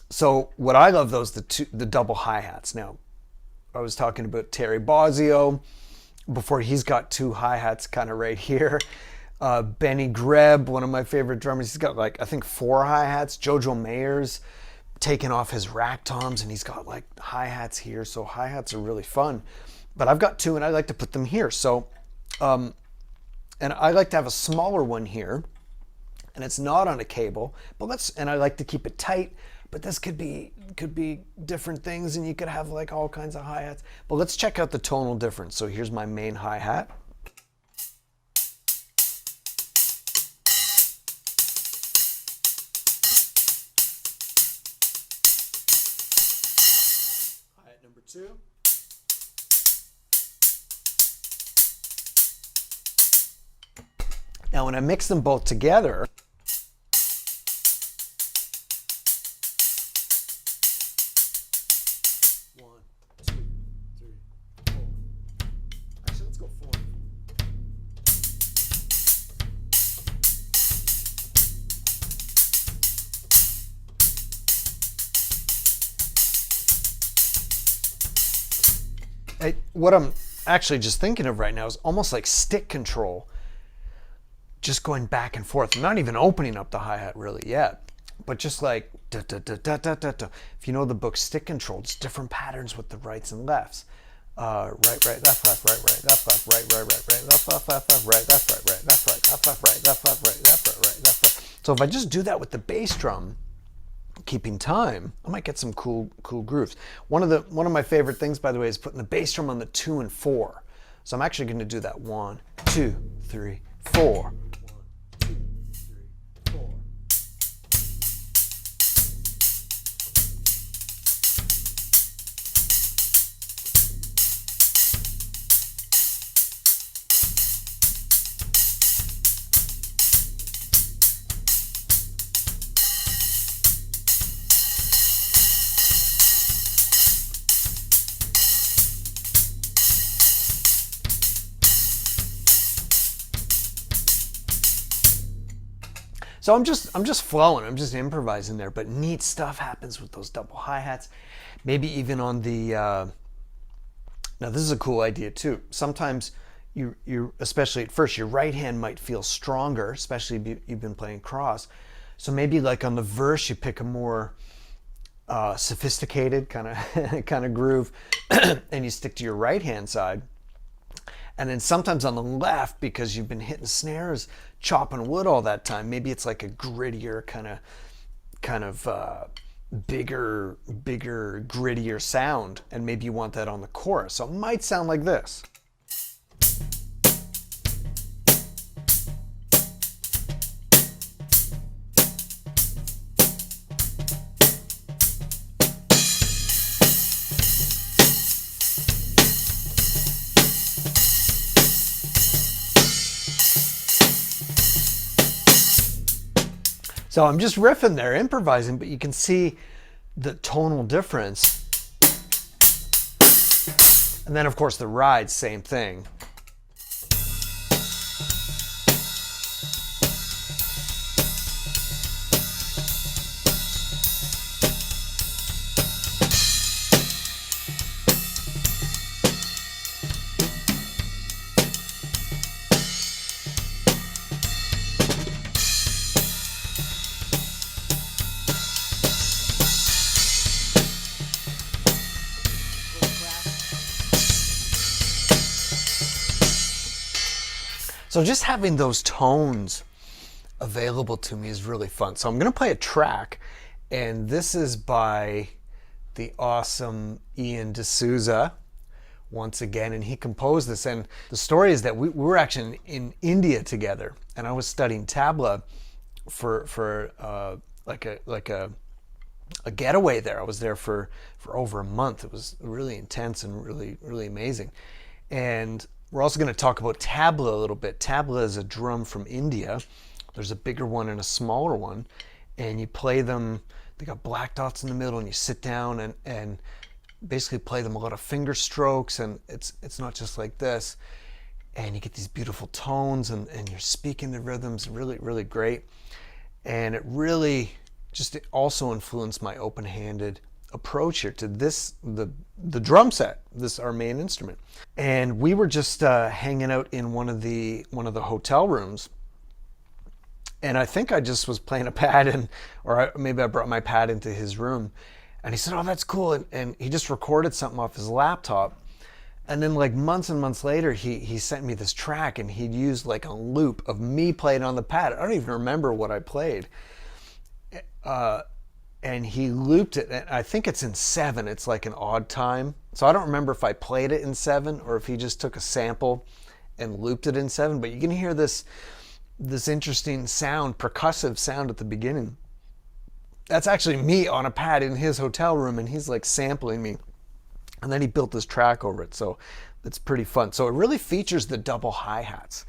so what I love those, the double hi-hats. Now, I was talking about Terry Bozzio before. He's got two hi-hats kind of right here. Benny Greb, one of my favorite drummers, he's got like, I think 4 hi-hats. Jojo Mayer's taken off his rack toms and he's got like hi-hats here. So hi-hats are really fun. But I've got 2 and I like to put them here. So And I like to have a smaller one here, and it's not on a cable, but and I like to keep it tight, but this could be different things, and you could have like all kinds of hi-hats. But let's check out the tonal difference. So here's my main hi-hat. Hi-hat number 2. Now when I mix them both together, what I'm actually just thinking of right now is almost like stick control, just going back and forth. I'm not even opening up the hi-hat really yet, but just like da, da, da, da, da, da, da. If you know the book Stick Control, it's different patterns with the rights and lefts. Right, right, left, left, right, right, left, left, right, right, right, right, left, left, left, left, right, left, right, right, left, right, left, left, right, left, left, right, left, right, right, left, right. So if I just do that with the bass drum, keeping time, I might get some cool grooves. One of my favorite things, by the way, is putting the bass drum on the 2 and 4. So I'm actually going to do that 1, 2, 3, 4. So I'm just flowing, I'm just improvising there, but neat stuff happens with those double hi-hats. Maybe even on the, now this is a cool idea too. Sometimes you especially at first, your right hand might feel stronger, especially if you've been playing cross. So maybe like on the verse, you pick a more sophisticated kind of groove and you stick to your right hand side. And then sometimes on the left, because you've been hitting snares, chopping wood all that time, maybe it's like a grittier kind of bigger, grittier sound, and maybe you want that on the chorus. So it might sound like this. So I'm just riffing there, improvising, but you can see the tonal difference. And then of course the ride, same thing. So just having those tones available to me is really fun. So I'm going to play a track, and this is by the awesome Ian D'Souza once again, and he composed this. And the story is that we were actually in India together, and I was studying tabla for like a getaway there. I was there for over a month. It was really intense and really amazing. And we're also going to talk about tabla a little bit. Tabla is a drum from India. There's a bigger one and a smaller one, and you play them. They got black dots in the middle, and you sit down and basically play them a lot of finger strokes, and it's not just like this. And you get these beautiful tones, and you're speaking the rhythms, really great. And it really just also influenced my open-handed approach here to the drum set, this our main instrument. And we were just hanging out in one of the hotel rooms, and I think I just was playing a pad, maybe I brought my pad into his room, and he said, "Oh, that's cool," and he just recorded something off his laptop, And then like months and months later, he sent me this track, and he'd used like a loop of me playing on the pad. I don't even remember what I played. And he looped it, and I think it's in 7. It's like an odd time. So I don't remember if I played it in 7 or if he just took a sample and looped it in 7. But you can hear this interesting sound, percussive sound at the beginning. That's actually me on a pad in his hotel room, and he's like sampling me. And then he built this track over it, so it's pretty fun. So it really features the double hi-hats.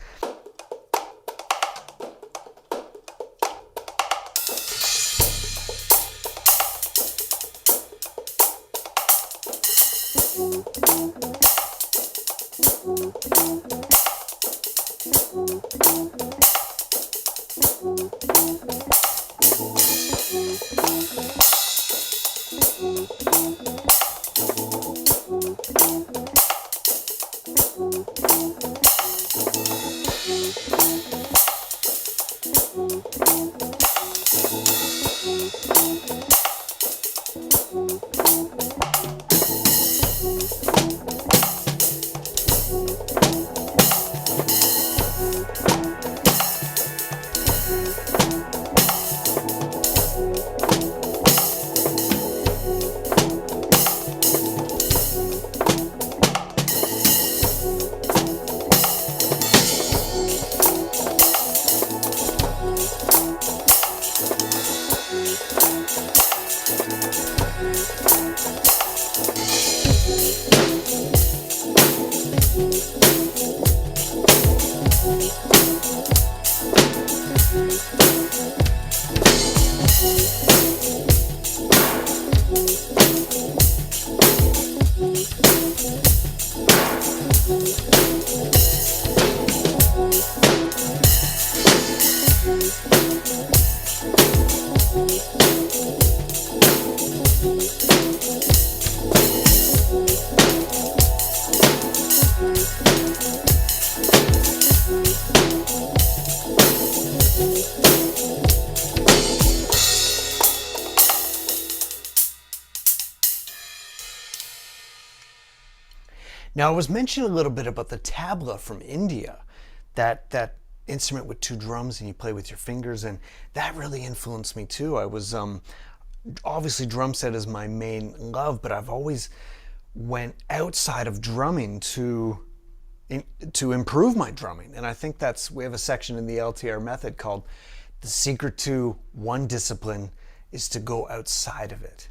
Now, I was mentioning a little bit about the tabla from India, that instrument with 2 drums and you play with your fingers, and that really influenced me too. I was obviously drum set is my main love, but I've always went outside of drumming to improve my drumming, and I think we have a section in the LTR method called "The Secret to One Discipline is to Go Outside of It."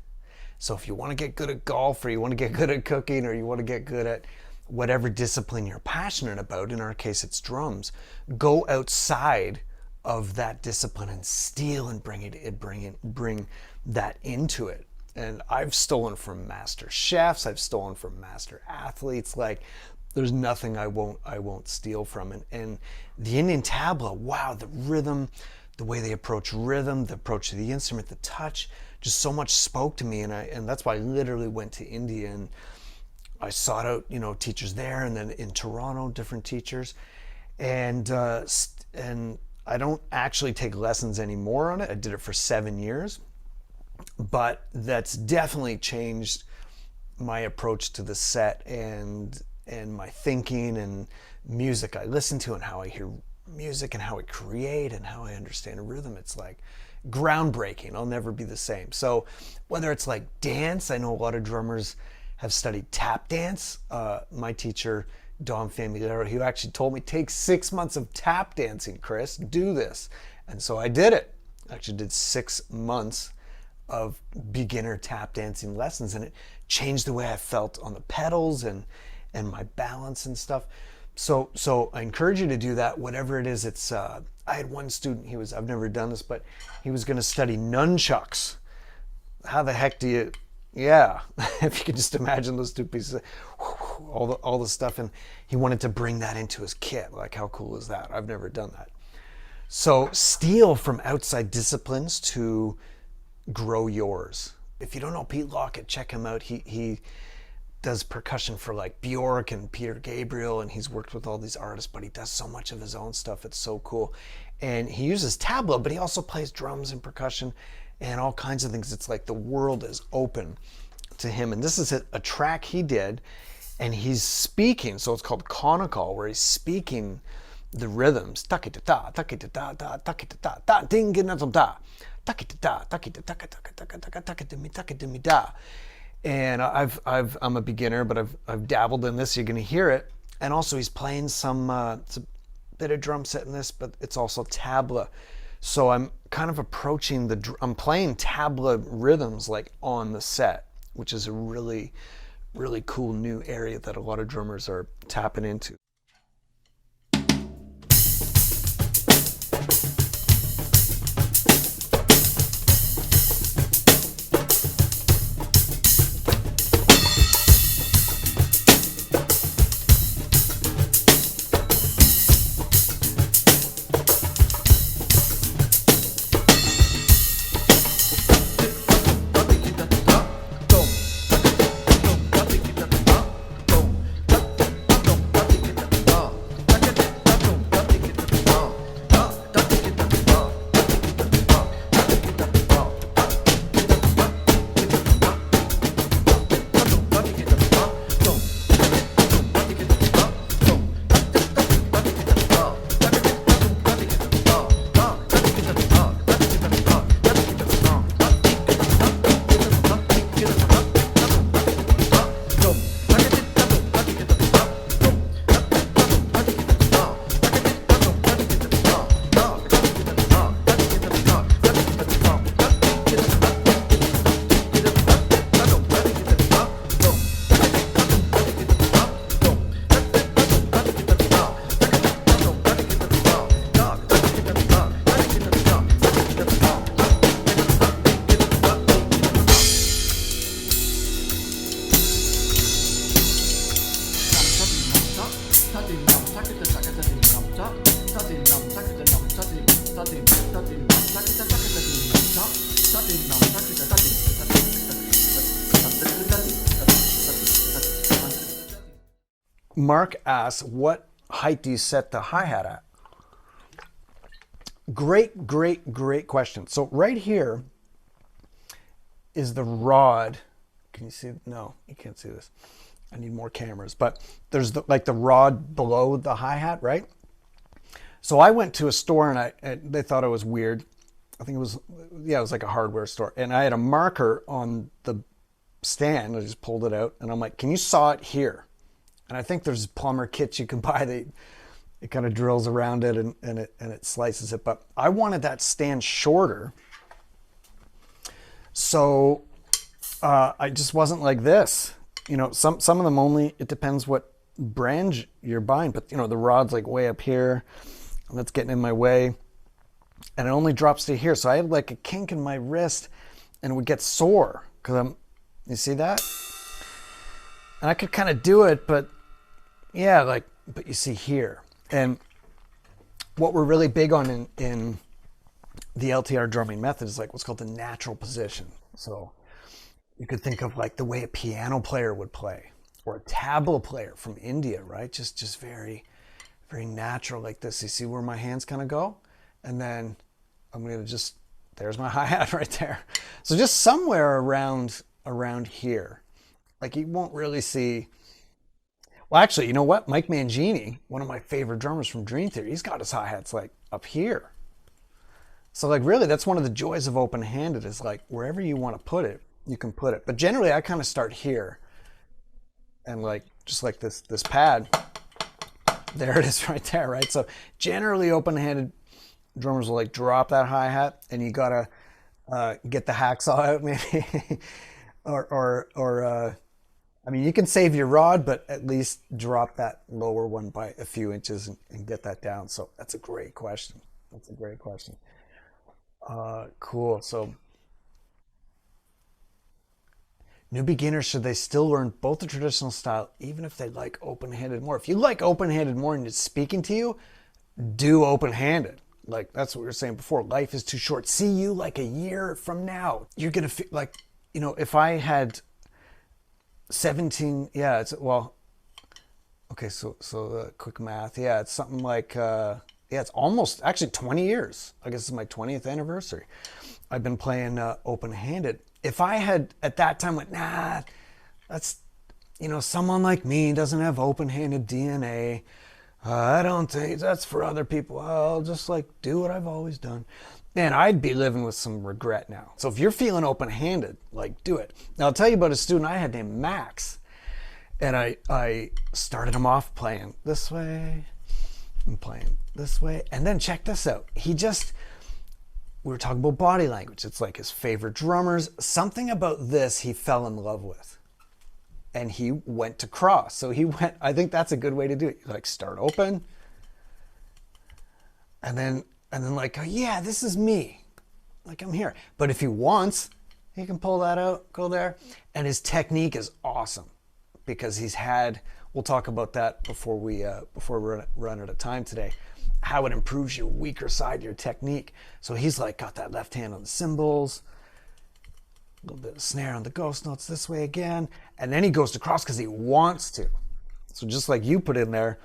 So if you want to get good at golf, or you want to get good at cooking, or you want to get good at whatever discipline you're passionate about, in our case it's drums, go outside of that discipline and steal and bring that into it. And I've stolen from master chefs, I've stolen from master athletes. Like, there's nothing I won't steal from. And the Indian tabla, wow, the rhythm, the way they approach rhythm, the approach to the instrument, the touch, just so much spoke to me, and that's why I literally went to India, and I sought out teachers there, and then in Toronto, different teachers, and I don't actually take lessons anymore on it. I did it for 7 years, but that's definitely changed my approach to the set and my thinking and music I listen to, and how I hear music, and how I create, and how I understand rhythm. It's like groundbreaking. I'll never be the same. So whether it's like dance, I know a lot of drummers have studied tap dance. My teacher, Dom Familero, he actually told me, take 6 months of tap dancing, Chris, do this. And so I did it. I actually did 6 months of beginner tap dancing lessons, and it changed the way I felt on the pedals and my balance and stuff. So I encourage you to do that, whatever it is. It's I had one student, I've never done this, but he was going to study nunchucks. How the heck do you, yeah, if you could just imagine those 2 pieces, all the stuff, and he wanted to bring that into his kit. Like, how cool is that? I've never done that. So steal from outside disciplines to grow yours. If you don't know Pete Lockett, check him out. He does percussion for like Bjork and Peter Gabriel, and he's worked with all these artists, but he does so much of his own stuff. It's so cool. And he uses tabla, but he also plays drums and percussion and all kinds of things. It's like the world is open to him. And this is a track he did, and he's speaking. So it's called conical, where he's speaking the rhythms. Takita takita da takita da dingin da takita takita takita da. And I'm a beginner, but I've dabbled in this. You're gonna hear it. And also he's playing it's a bit of drum set in this, but it's also tabla. So I'm kind of approaching I'm playing tabla rhythms like on the set, which is a really, really cool new area that a lot of drummers are tapping into. Mark asks, what height do you set the hi-hat at? Great, great, great question. So right here is the rod. Can you see? No, you can't see this. I need more cameras. But there's like the rod below the hi-hat, right? So I went to a store and they thought it was weird. I think it was like a hardware store. And I had a marker on the stand. I just pulled it out and I'm like, can you saw it here? And I think there's plumber kits you can buy that it kind of drills around it and it slices it. But I wanted that stand shorter. So I just wasn't like this. You know, some of them only, it depends what brand you're buying, but you know, the rod's like way up here and that's getting in my way. And it only drops to here. So I had like a kink in my wrist and it would get sore because you see that? And I could kind of do it, but yeah, but you see here. And what we're really big on in the LTR drumming method is like what's called the natural position. So you could think of like the way a piano player would play or a tabla player from India, right? Just very, very natural like this. You see where my hands kind of go? And then I'm going to there's my hi-hat right there. So just somewhere around here. Like you won't really see. Well, actually, you know what? Mike Mangini, one of my favorite drummers from Dream Theater, he's got his hi-hats like up here. So like really that's one of the joys of open-handed is like wherever you want to put it, you can put it. But generally I kind of start here and like just like this pad. There it is right there, right? So generally open-handed drummers will like drop that hi-hat and you gotta get the hacksaw out maybe. or I mean, you can save your rod, but at least drop that lower one by a few inches and get that down. So that's a great question. That's a great question. Cool. So new beginners, should they still learn both the traditional style, even if they like open-handed more? If you like open-handed more and it's speaking to you, do open-handed. Like that's what we were saying before. Life is too short. See you like a year from now. You're going to feel like, you know, if I had 17, yeah, okay, so quick math, yeah, it's something like, yeah, it's almost, actually 20 years. I guess it's my 20th anniversary. I've been playing open-handed. If I had at that time went, nah, someone like me doesn't have open-handed DNA. I don't think that's for other people. I'll just like do what I've always done. Man, I'd be living with some regret now. So if you're feeling open-handed, like do it. Now I'll tell you about a student I had named Max. And I started him off playing this way and playing this way. And then check this out. We were talking about body language. It's like his favorite drummers. Something about this he fell in love with. And he went to cross. So I think that's a good way to do it. Like start open. And then like, oh, yeah, this is me. Like I'm here. But if he wants, he can pull that out, go there. And his technique is awesome because we'll talk about that before we run out of time today, how it improves your weaker side, your technique. So he's like got that left hand on the cymbals, a little bit of snare on the ghost notes this way again. And then he goes to cross because he wants to. So just like you put in there,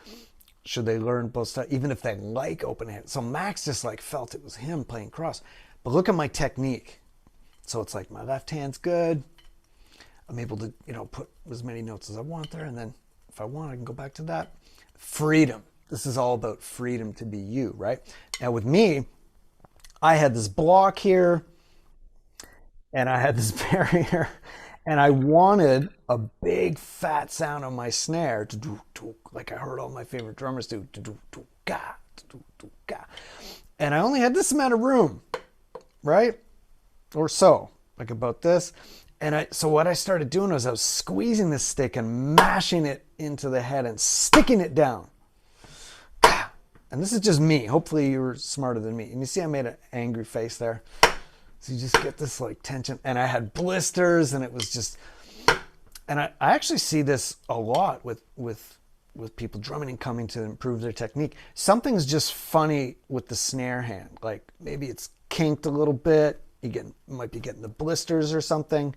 should they learn both sides, even if they like open hand? So Max just like felt it was him playing cross. But look at my technique. So it's like my left hand's good. I'm able to, put as many notes as I want there. And then if I want, I can go back to that. Freedom. This is all about freedom to be you, right? Now with me, I had this block here and I had this barrier and I wanted a big fat sound on my snare to do, like I heard all my favorite drummers do, to do, ga, to do, ga. And I only had this amount of room, right? Or so, like about this. And so what I started doing was I was squeezing this stick and mashing it into the head and sticking it down. And this is just me. Hopefully you were smarter than me. And you see I made an angry face there. So you just get this like tension. And I had blisters and it was just... And I actually see this a lot with people drumming and coming to improve their technique. Something's just funny with the snare hand. Like maybe it's kinked a little bit. You might be getting the blisters or something.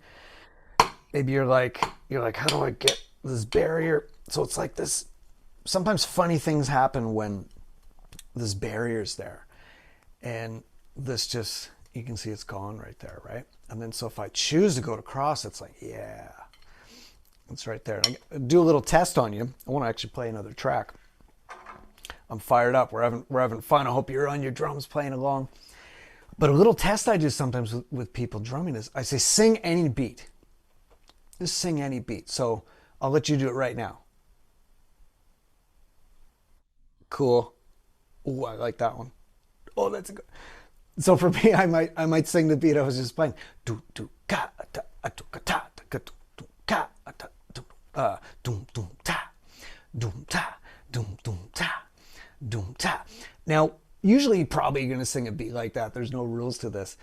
Maybe you're like, how do I get this barrier? So it's like this. Sometimes funny things happen when this barrier's there. And this just, you can see it's gone right there, right? And then so if I choose to go to cross, it's like, yeah, it's right there. And I do a little test on you. I want to actually play another track. I'm fired up. We're having fun. I hope you're on your drums playing along. But a little test I do sometimes with people drumming is I say, sing any beat. Just sing any beat. So I'll let you do it right now. Cool. Oh, I like that one. Oh, that's a good. So for me, I might sing the beat I was just playing. Do do ka ta tu ka ta ka tu ka ta tu dum dum ta dum ta dum dum ta dum ta. Now, usually probably you're going to sing a beat like that. There's no rules to this.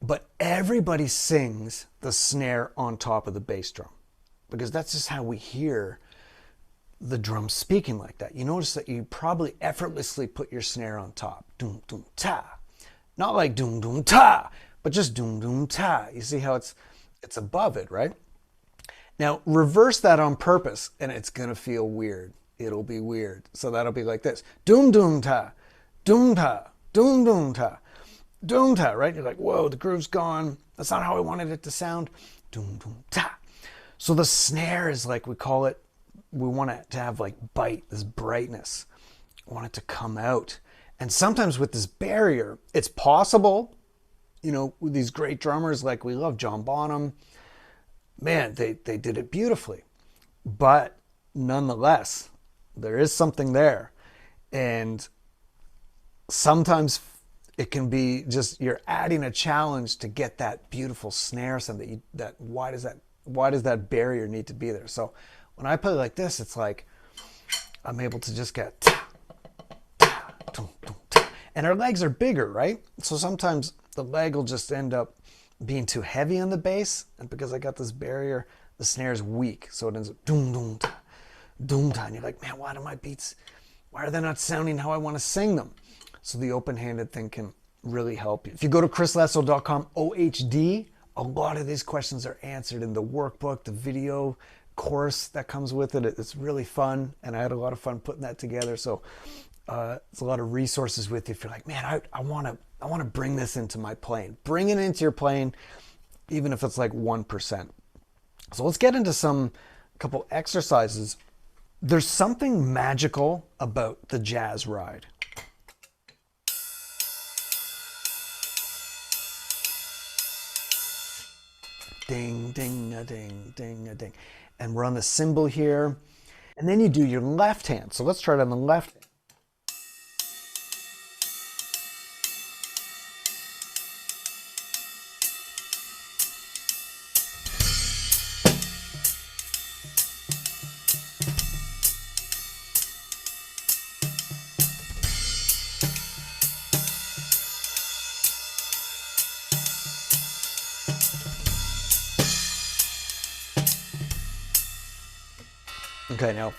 But everybody sings the snare on top of the bass drum because that's just how we hear the drum speaking like that. You notice that you probably effortlessly put your snare on top. Doom, doom, ta. Not like doom, doom, ta, but just doom, doom, ta. You see how it's above it, right? Now, reverse that on purpose and it's going to feel weird. It'll be weird. So that'll be like this. Doom, doom, ta. Doom ta, doom doom ta, doom ta, right? You're like, whoa, the groove's gone. That's not how I wanted it to sound. Doom doom ta. So the snare is like, we call it, we want it to have like bite, this brightness. I want it to come out. And sometimes with this barrier, it's possible, with these great drummers like we love, John Bonham, man, they did it beautifully. But nonetheless, there is something there. And sometimes it can be just you're adding a challenge to get that beautiful snare sound why does that barrier need to be there? So when I play like this, it's like I'm able to just get ta, ta, tum, tum, ta. And our legs are bigger, right? So sometimes the leg will just end up being too heavy on the bass, and because I got this barrier, the snare is weak, so it ends up doom doom ta, doom ta. And you're like, man, why are they not sounding how I want to sing them? So the open-handed thing can really help you. If you go to chrislesso.com OHD, a lot of these questions are answered in the workbook, the video course that comes with it. It's really fun, and I had a lot of fun putting that together. So it's a lot of resources with you. If you're like, man, I want to bring this into my playing. Bring it into your playing, even if it's like 1%. So let's get into some couple exercises. There's something magical about the jazz ride. Ding, ding, a ding, ding, a ding. And we're on the cymbal here. And then you do your left hand. So let's try it on the left hand. Okay, now,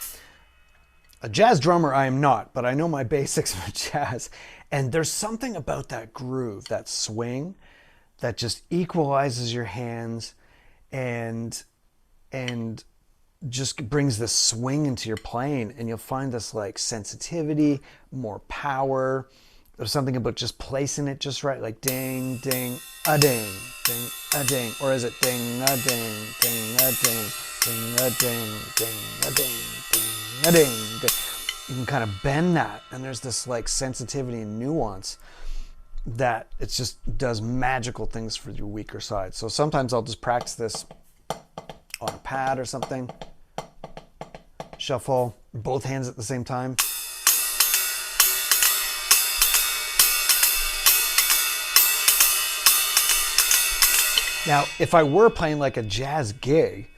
a jazz drummer I am not, but I know my basics of jazz. And there's something about that groove, that swing, that just equalizes your hands and just brings this swing into your playing. And you'll find this like sensitivity, more power. There's something about just placing it just right, like ding, ding, a ding, ding, a ding. Or is it ding, a ding, ding, a ding, ding, a ding, ding, a ding, ding, a ding, ding. You can kind of bend that, and there's this like sensitivity and nuance that it just does magical things for your weaker side. So sometimes I'll just practice this on a pad or something. Shuffle both hands at the same time. Now, if I were playing like a jazz gig,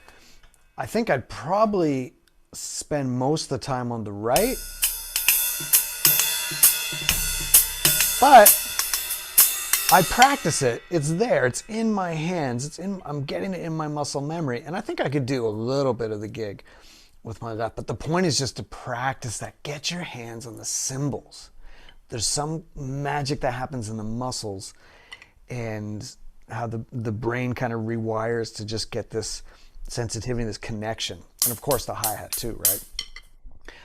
I think I'd probably spend most of the time on the right. But I practice it. It's there. It's in my hands. I'm getting it in my muscle memory. And I think I could do a little bit of the gig with my left. But the point is just to practice that. Get your hands on the cymbals. There's some magic that happens in the muscles and how the brain kind of rewires to just get this sensitivity, this connection. And of course the hi-hat too, right?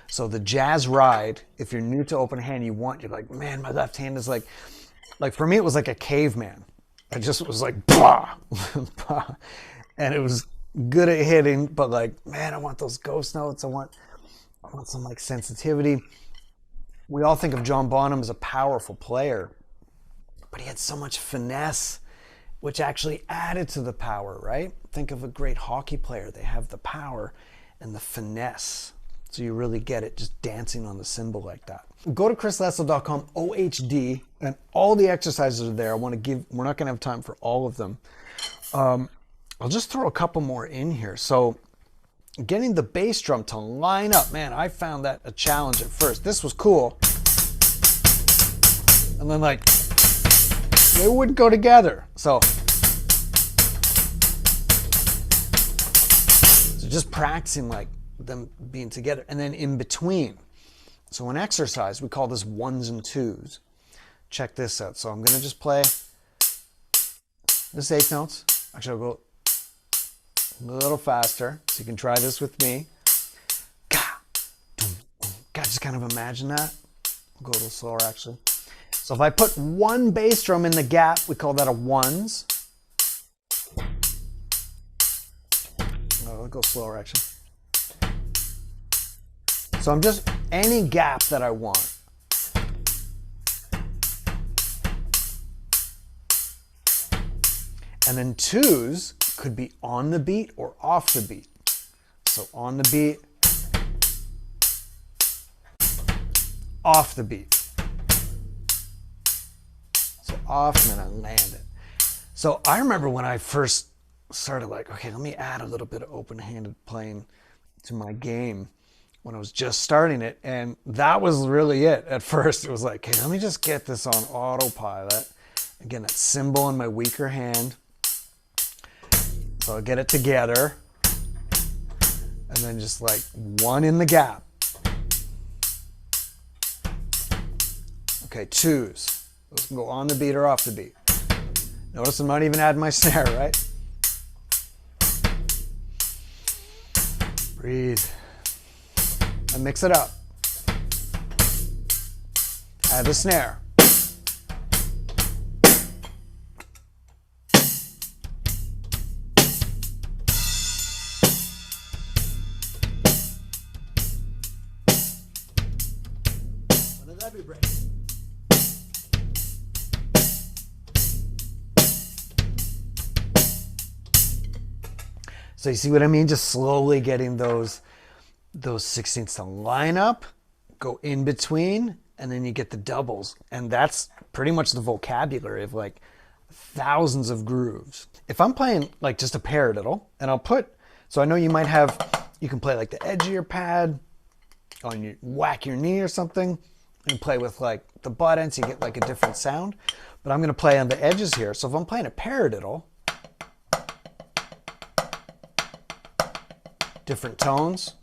So the jazz ride, if you're new to open hand, you're like, man, my left hand is like for me, it was like a caveman. I just was like, bah, bah. And it was good at hitting, but like, man, I want those ghost notes. I want some like sensitivity. We all think of John Bonham as a powerful player, but he had so much finesse, which actually added to the power, right? Think of a great hockey player. They have the power and the finesse. So you really get it just dancing on the cymbal like that. Go to chrislessel.com, OHD, and all the exercises are there. We're not gonna have time for all of them. I'll just throw a couple more in here. So getting the bass drum to line up, man, I found that a challenge at first. This was cool. And then like, they would go together. So just practicing like them being together, and then in between. So in exercise, we call this ones and twos. Check this out. So I'm gonna just play this 8 notes. Actually, I'll go a little faster, so you can try this with me. Just kind of imagine that. I'll go a little slower actually. So if I put one bass drum in the gap, we call that a ones. Oh, I'll go slower actually. So I'm just any gap that I want. And then twos could be on the beat or off the beat. So on the beat, off the beat. So off, and then I land it. So I remember when I first started like, okay, let me add a little bit of open-handed playing to my game when I was just starting it. And that was really it at first. It was like, okay, let me just get this on autopilot. Again, that cymbal in my weaker hand. So I'll get it together. And then just like one in the gap. Okay, twos. Those can go on the beat or off the beat. Notice I'm not even adding my snare, right? Breathe. And mix it up. Add the snare. heavy break. So you see what I mean? Just slowly getting those 16ths to line up, go in between, and then you get the doubles. And that's pretty much the vocabulary of like thousands of grooves. If I'm playing like just a paradiddle, and I'll put, so I know you might have, you can play like the edge of your pad on your, whack your knee or something, and play with like the butt ends, you get like a different sound. But I'm gonna play on the edges here. So if I'm playing a paradiddle, different tones.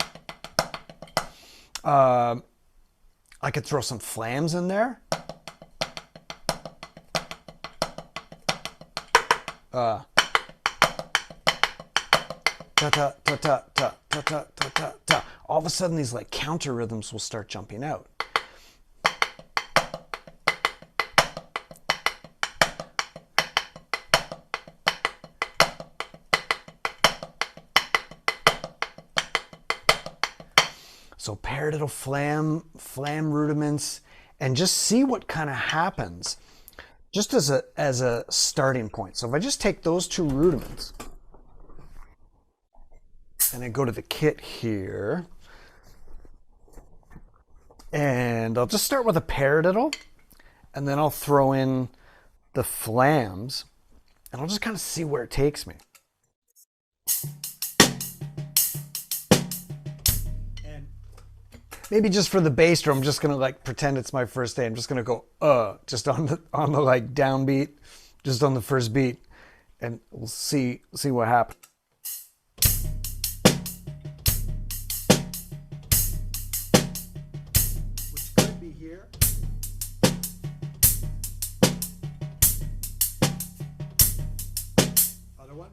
I could throw some flams in there. Ta ta ta ta ta ta ta ta ta ta. All of a sudden, these like counter rhythms will start jumping out. So paradiddle, flam rudiments, and just see what kind of happens just as a starting point. So if I just take those two rudiments and I go to the kit here, and I'll just start with a paradiddle, and then I'll throw in the flams, and I'll just kind of see where it takes me. Maybe just for the bass drum, I'm just gonna like pretend it's my first day. I'm just gonna go just on the like downbeat, just on the first beat, and we'll see what happens. Which could be here. Other one.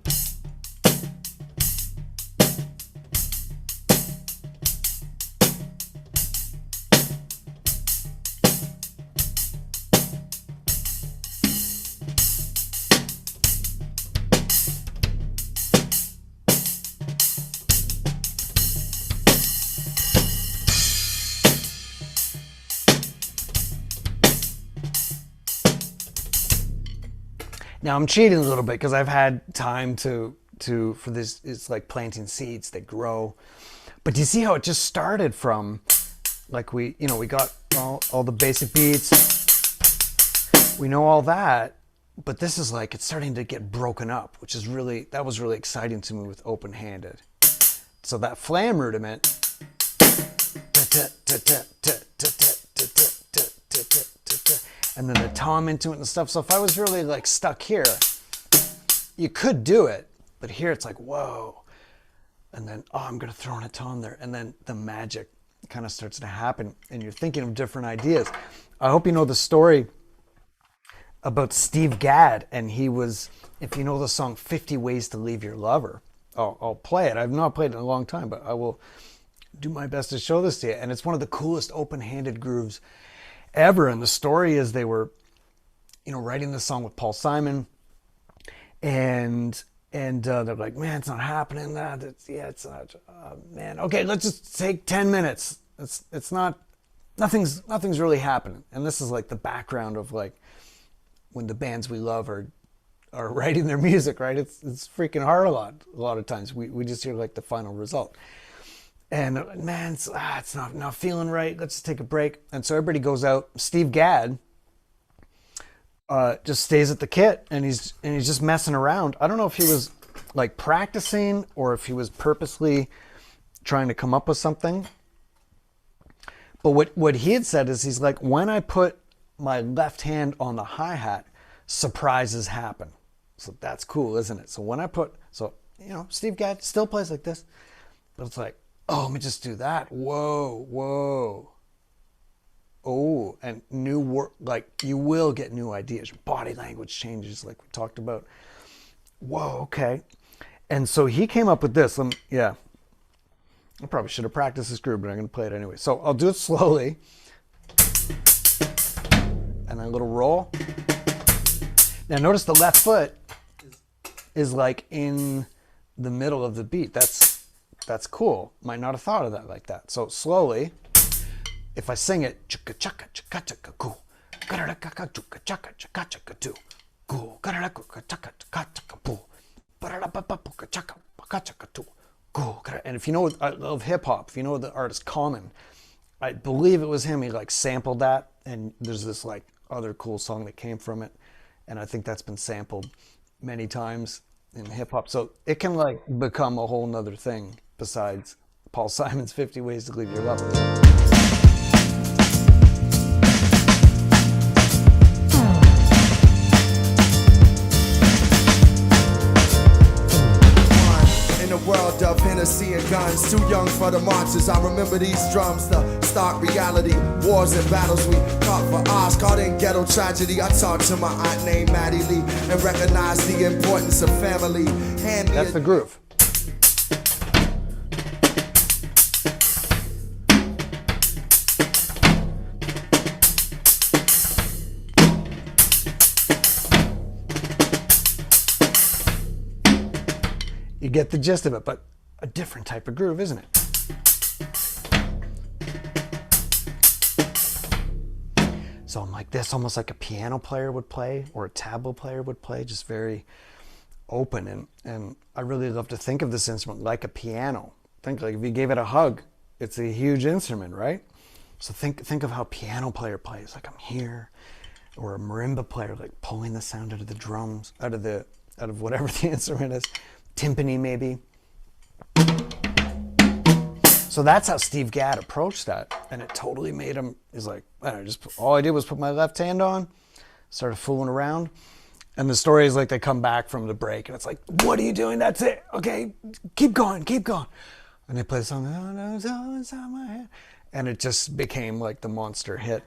Now I'm cheating a little bit because I've had time for this. It's like planting seeds, they grow. But do you see how it just started from like we got all the basic beats. We know all that, but this is like, it's starting to get broken up, which is that was really exciting to me with open-handed. So that flam rudiment, and then the tom into it and stuff. So if I was really like stuck here, you could do it, but here it's like, whoa. And then, I'm gonna throw in a tom there. And then the magic kind of starts to happen and you're thinking of different ideas. I hope you know the story about Steve Gadd. And he was, if you know the song 50 Ways to Leave Your Lover, I'll play it. I've not played it in a long time, but I will do my best to show this to you. And it's one of the coolest open-handed grooves ever. And the story is they were, writing the song with Paul Simon, and they're like, man, it's not happening. It's not, man. Okay, let's just take 10 minutes. It's not, nothing's really happening. And this is like the background of like when the bands we love are writing their music, right? It's freaking hard a lot of times. We just hear like the final result. And man, it's not feeling right. Let's just take a break. And so everybody goes out. Steve Gadd just stays at the kit, and he's just messing around. I don't know if he was like practicing or if he was purposely trying to come up with something. But what he had said is, he's like, when I put my left hand on the hi-hat, surprises happen. So that's cool, isn't it? So when I put, Steve Gadd still plays like this, but it's like, let me just do that. Whoa. Oh, and new work, like you will get new ideas. Body language changes, like we talked about. Whoa, okay. And so he came up with this. I probably should have practiced this groove, but I'm going to play it anyway. So I'll do it slowly. And then a little roll. Now notice the left foot is like in the middle of the beat. That's cool. Might not have thought of that like that. So slowly, if I sing it, chaka chaka chaka chaka goo, garaka chaka chaka chaka chaka do, goo, garaka chaka chaka chaka boo, baraka chaka chaka chaka do, goo. And if you know, I love hip hop. If you know the artist Common, I believe it was him. He like sampled that, and there's this like other cool song that came from it, and I think that's been sampled many times in hip hop. So it can like become a whole nother thing besides Paul Simon's 50 Ways to Leave Your Lover. In the world of Hennessy and guns, too young for the marches. I remember these drums, the stark reality, wars and battles we fought for ours, caught in ghetto tragedy. I talked to my aunt named Maddie Lee and recognized the importance of family. That's the groove. You get the gist of it, but a different type of groove, isn't it? So I'm like this, almost like a piano player would play or a tabla player would play, just very open. And I really love to think of this instrument like a piano. Think like if you gave it a hug, it's a huge instrument, right? So think of how a piano player plays, like I'm here, or a marimba player like pulling the sound out of the drums, out of whatever the instrument is. Timpani maybe. So that's how Steve Gadd approached that, and it totally made him. He's like, I don't know, all I did was put my left hand on, started fooling around, and the story is like they come back from the break, and it's like, what are you doing? That's it. Okay, keep going, and they play the song, oh, no, it's all inside my head, and it just became like the monster hit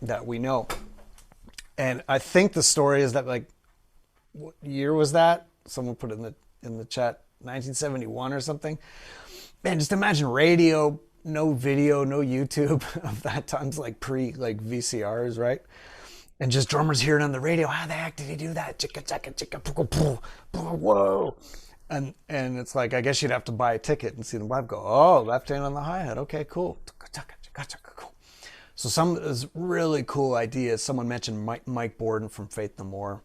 that we know. And I think the story is that like, what year was that? Someone put it in the chat, 1971 or something. Man, just imagine radio, no video, no YouTube of that time's like like VCRs, right? And just drummers hear it on the radio. How the heck did he do that? Chicka chicka chicka, whoa. And it's like, I guess you'd have to buy a ticket and see them live. Go, oh, left hand on the hi-hat. Okay, cool. So some of those really cool ideas. Someone mentioned Mike Borden from Faith No More,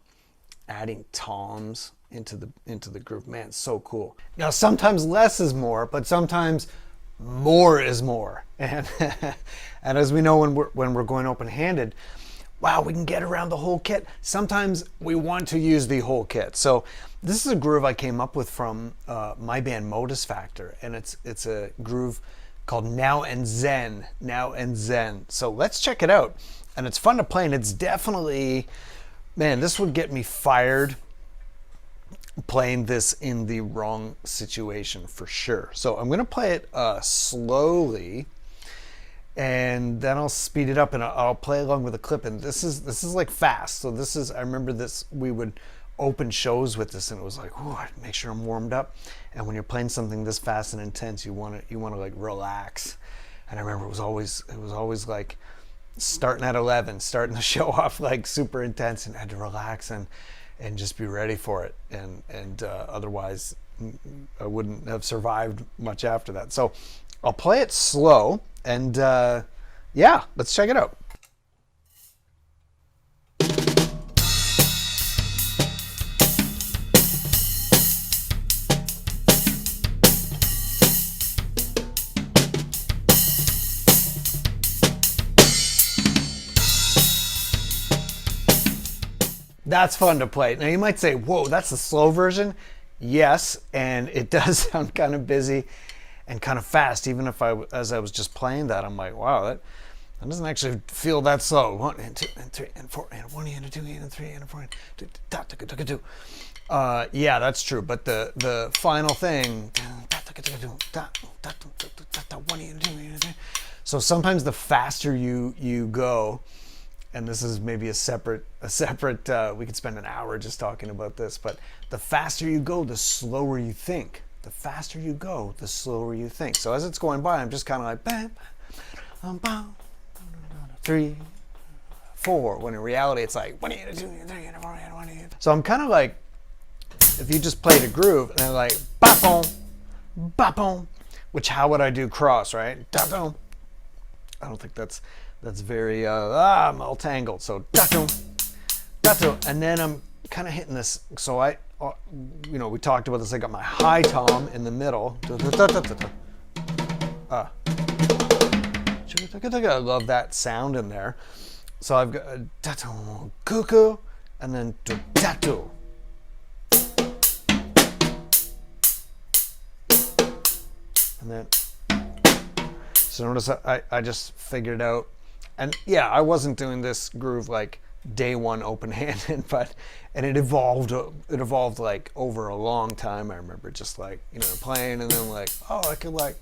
adding toms into the group. Man, so cool. Now sometimes less is more, but sometimes more is more. And and as we know, when we're going open-handed, wow, we can get around the whole kit. Sometimes we want to use the whole kit. So this is a groove I came up with from my band Modus Factor, and it's a groove called Now and Zen. So let's check it out. And it's fun to play, and it's definitely, man, this would get me fired playing this in the wrong situation for sure. So I'm going to play it slowly, and then I'll speed it up, and I'll play along with a clip. And this is like fast. So this is, I remember this, we would open shows with this, and it was like, oh, I'd make sure I'm warmed up. And when you're playing something this fast and intense, you want to like relax. And I remember it was always like starting at 11, starting the show off like super intense, and had to relax and just be ready for it. And otherwise I wouldn't have survived much after that. So I'll play it slow, and yeah, let's check it out. That's fun to play. Now you might say, whoa, that's the slow version. Yes, and it does sound kind of busy and kind of fast. Even if as I was just playing that, I'm like, wow, that doesn't actually feel that slow. 1 and 2 and 3 and 4 and 1 and 2 and 3 and 4 and 2. Yeah, that's true. But the final thing, so sometimes the faster you go, and this is maybe a separate, we could spend an hour just talking about this, but the faster you go, the slower you think. The faster you go, the slower you think. So as it's going by, I'm just kind of like, bam, 3, 4, when in reality it's like 1, 2, 3, 4, 1. So I'm kind of like, if you just played a groove, and then like, bop-boom, which how would I do cross, right? Da-boom. I don't think that's very, I'm all tangled. So, da-dum, da-dum. And then I'm kind of hitting this. So we talked about this. I got my high tom in the middle. I love that sound in there. So I've got da-dum, cuckoo, and then da-dum. And then, so notice I just figured out, and yeah, I wasn't doing this groove like day one open-handed, and it evolved like over a long time. I remember just like, playing and then like, oh, I could like,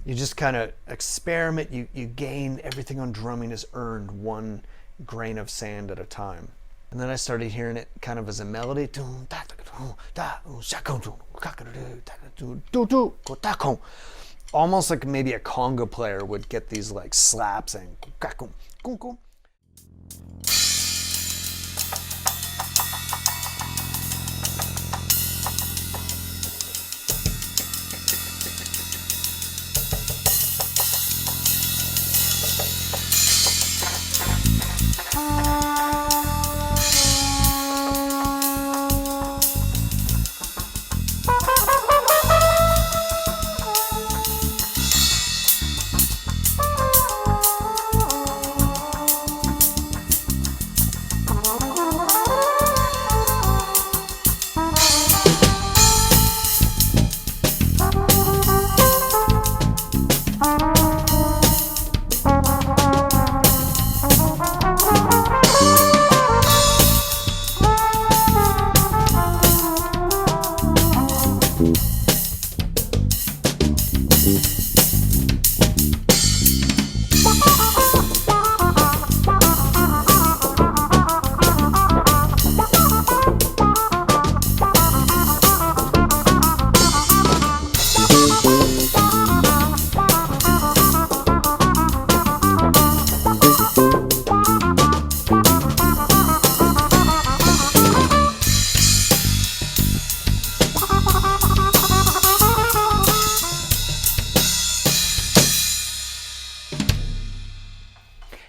you just kind of experiment, you gain. Everything on drumming is earned one grain of sand at a time. And then I started hearing it kind of as a melody, almost like maybe a conga player would get these like slaps and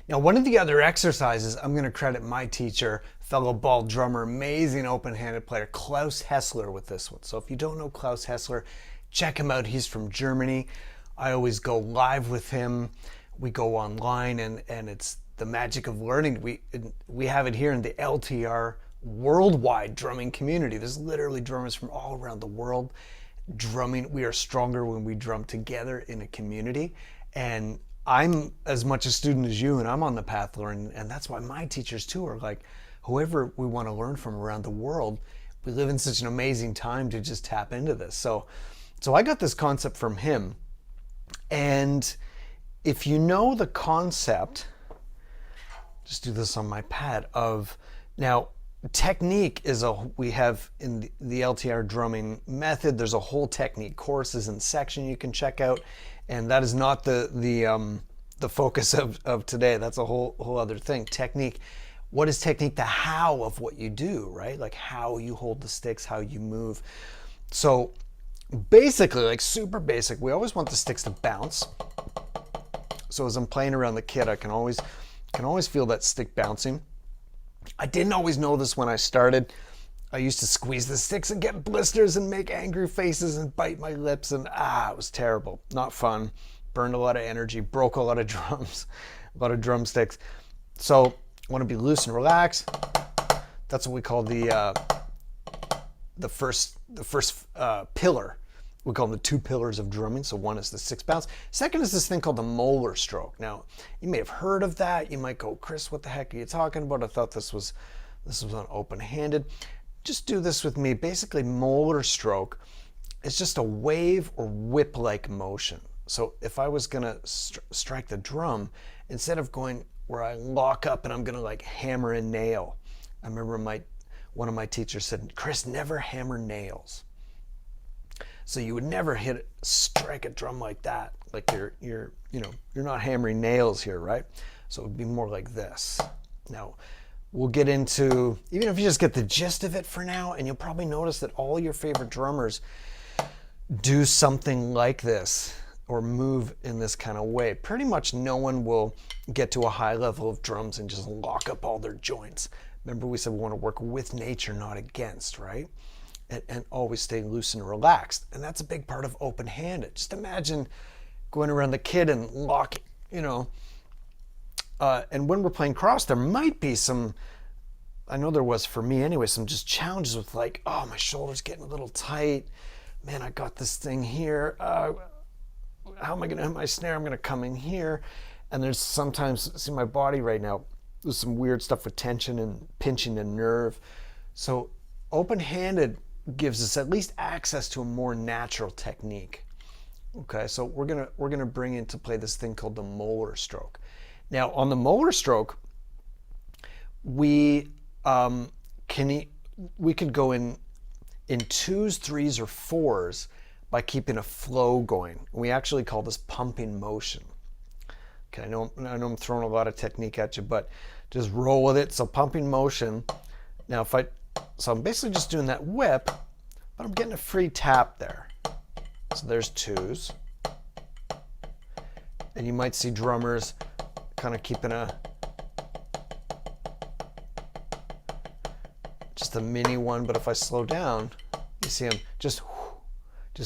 Now, one of the other exercises, I'm going to credit my teacher, fellow ball drummer, amazing open-handed player, Klaus Hessler, with this one. So if you don't know Klaus Hessler, check him out. He's from Germany. I always go live with him. We go online, and it's the magic of learning. We have it here in the LTR worldwide drumming community. There's literally drummers from all around the world drumming. We are stronger when we drum together in a community. And I'm as much a student as you, and I'm on the path to learning, and that's why my teachers too are like, whoever we want to learn from around the world. We live in such an amazing time to just tap into this. So I got this concept from him, and if you know the concept, just do this on my pad of, now technique is we have in the LTR drumming method, there's a whole technique courses and section you can check out. And that is not the focus of today. That's a whole other thing. Technique. What is technique? The how of what you do, right? Like how you hold the sticks, how you move. So basically, like super basic, we always want the sticks to bounce. So as I'm playing around the kit, I can always feel that stick bouncing. I didn't always know this when I started. I used to squeeze the sticks and get blisters and make angry faces and bite my lips, and it was terrible. Not fun. Burned a lot of energy, broke a lot of drums, a lot of drumsticks. So I want to be loose and relaxed. That's what we call the first pillar. We call them the two pillars of drumming. So one is the 6 bounce. Second is this thing called the molar stroke. Now, you may have heard of that. You might go, Chris, what the heck are you talking about? I thought this was on open-handed. Just do this with me. Basically, molar stroke is just a wave or whip-like motion. So if I was gonna strike the drum, instead of going where I lock up and I'm gonna like hammer a nail, I remember one of my teachers said, Chris, never hammer nails. So you would never strike a drum like that. Like you're not hammering nails here, right? So it would be more like this. Now, we'll get into, even if you just get the gist of it for now, and you'll probably notice that all your favorite drummers do something like this or move in this kind of way. Pretty much no one will get to a high level of drums and just lock up all their joints. Remember we said we want to work with nature, not against, right? And always stay loose and relaxed. And that's a big part of open-handed. Just imagine going around the kit and locking, you know. And when we're playing cross, there might be some, I know there was for me anyway, some just challenges with like, oh, my shoulder's getting a little tight. Man, I got this thing here. How am I going to hit my snare? I'm going to come in here. And there's sometimes, see my body right now, there's some weird stuff with tension and pinching the nerve. So open-handed gives us at least access to a more natural technique. Okay, so we're gonna bring into play this thing called the molar stroke. Now on the molar stroke, we could go in twos, threes, or fours by keeping a flow going. We actually call this pumping motion. Okay, I know I'm throwing a lot of technique at you, but just roll with it. So pumping motion. Now so I'm basically just doing that whip, but I'm getting a free tap there. So there's twos. And you might see drummers kind of keeping just a mini one, but if I slow down, you see I'm just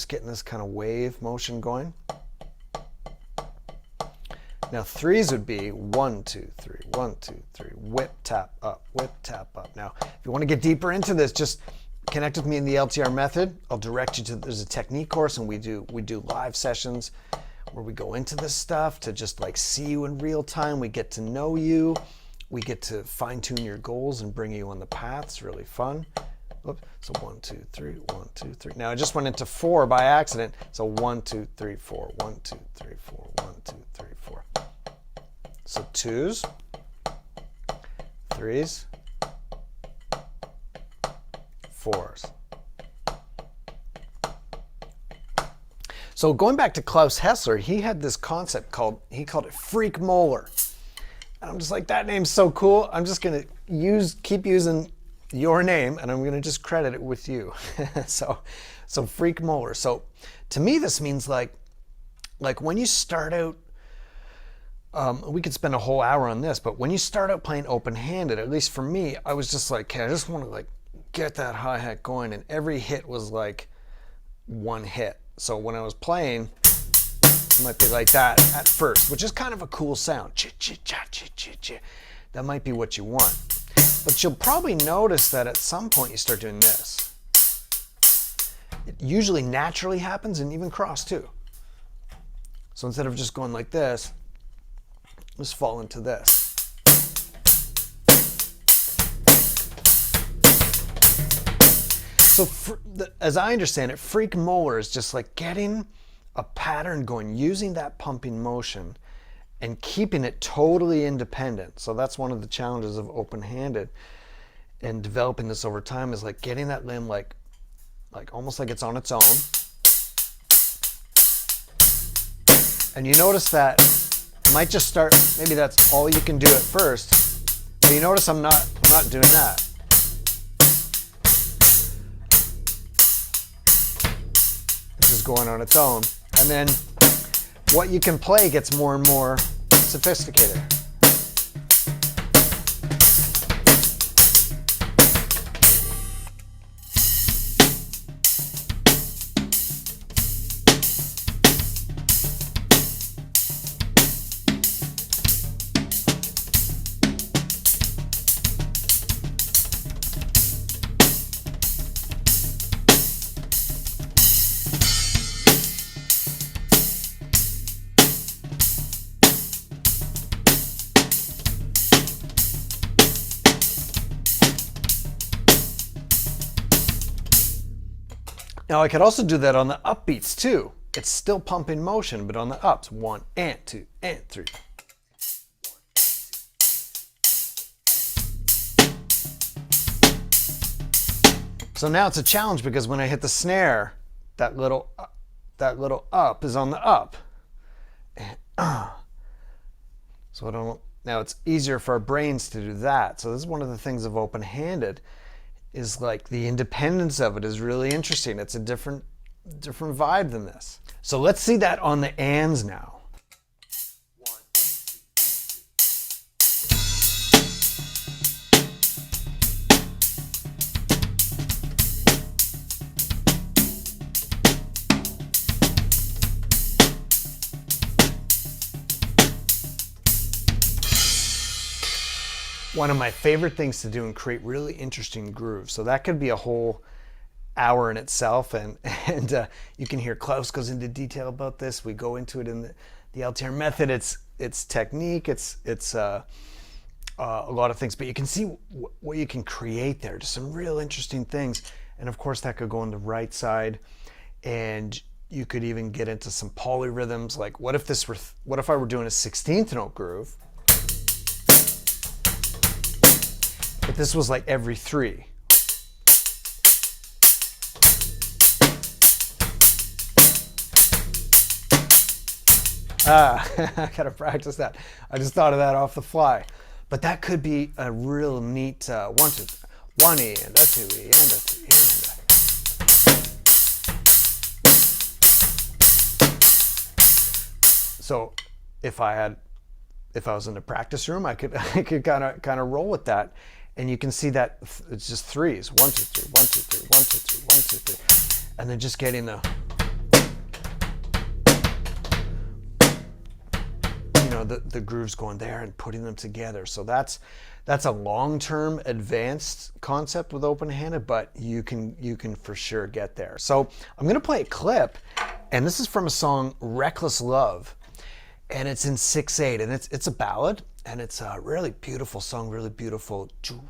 getting this kind of wave motion going. Now threes would be 1, 2, 3, 1, 2, 3, whip, tap, up, whip, tap, up. Now, if you want to get deeper into this, just connect with me in the LTR method. I'll direct you to, there's a technique course, and we do live sessions where we go into this stuff to just like see you in real time. We get to know you. We get to fine tune your goals and bring you on the path. It's really fun. Oops. So 1, 2, 3, 1, 2, 3. Now I just went into 4 by accident. So 1, 2, 3, 4, 1, 2, 3, 4, 1, 2, 3, 4. So twos, threes, fours. So going back to Klaus Hessler, he had this concept he called it freak molar. And I'm just like, that name's so cool. I'm just gonna keep using your name, and I'm gonna just credit it with you. so freak molar. So to me, this means like when you start out, we could spend a whole hour on this, but when you start out playing open-handed, at least for me, I was just like, okay, I just want to like get that hi-hat going, and every hit was like one hit. So when I was playing, it might be like that at first, which is kind of a cool sound. That might be what you want. But you'll probably notice that at some point you start doing this. It usually naturally happens, and even cross too. So instead of just going like this, just fall into this. So as I understand it, freak molar is just like getting a pattern going, using that pumping motion and keeping it totally independent. So that's one of the challenges of open-handed and developing this over time, is like getting that limb like almost like it's on its own. And you notice that it might just start, maybe that's all you can do at first, but you notice I'm not doing that. This is going on its own. And then what you can play gets more and more sophisticated. Now I could also do that on the upbeats too. It's still pumping motion, but on the ups. 1 and 2 and 3. So now it's a challenge, because when I hit the snare, that little up is on the up. And, so I don't, Now it's easier for our brains to do that. So this is one of the things of open-handed, is like the independence of it is really interesting. It's a different vibe than this. So let's see that on the ands now. One of my favorite things to do and create really interesting grooves. So that could be a whole hour in itself, and you can hear Klaus goes into detail about this. We go into it in the Altair method. It's technique, it's a lot of things, but you can see what you can create there. Just some real interesting things. And of course that could go on the right side, and you could even get into some polyrhythms. Like what if I were doing a 16th note groove, but this was like every 3. I gotta practice that. I just thought of that off the fly. But that could be a real neat 1, 2, 3. 1 E and a 2 E and a 3 E and a. So if I was in a practice room, I could kind of roll with that. And you can see that it's just 3s. 1, 2, 3, 1, 2, 3, 1, 2, 3, 1, 2, 3. And then just getting the, the grooves going there and putting them together. So that's a long-term advanced concept with open-handed, but you can for sure get there. So I'm gonna play a clip, and this is from a song, Reckless Love, and it's in 6/8, and it's a ballad, and it's a really beautiful song, really beautiful. 4,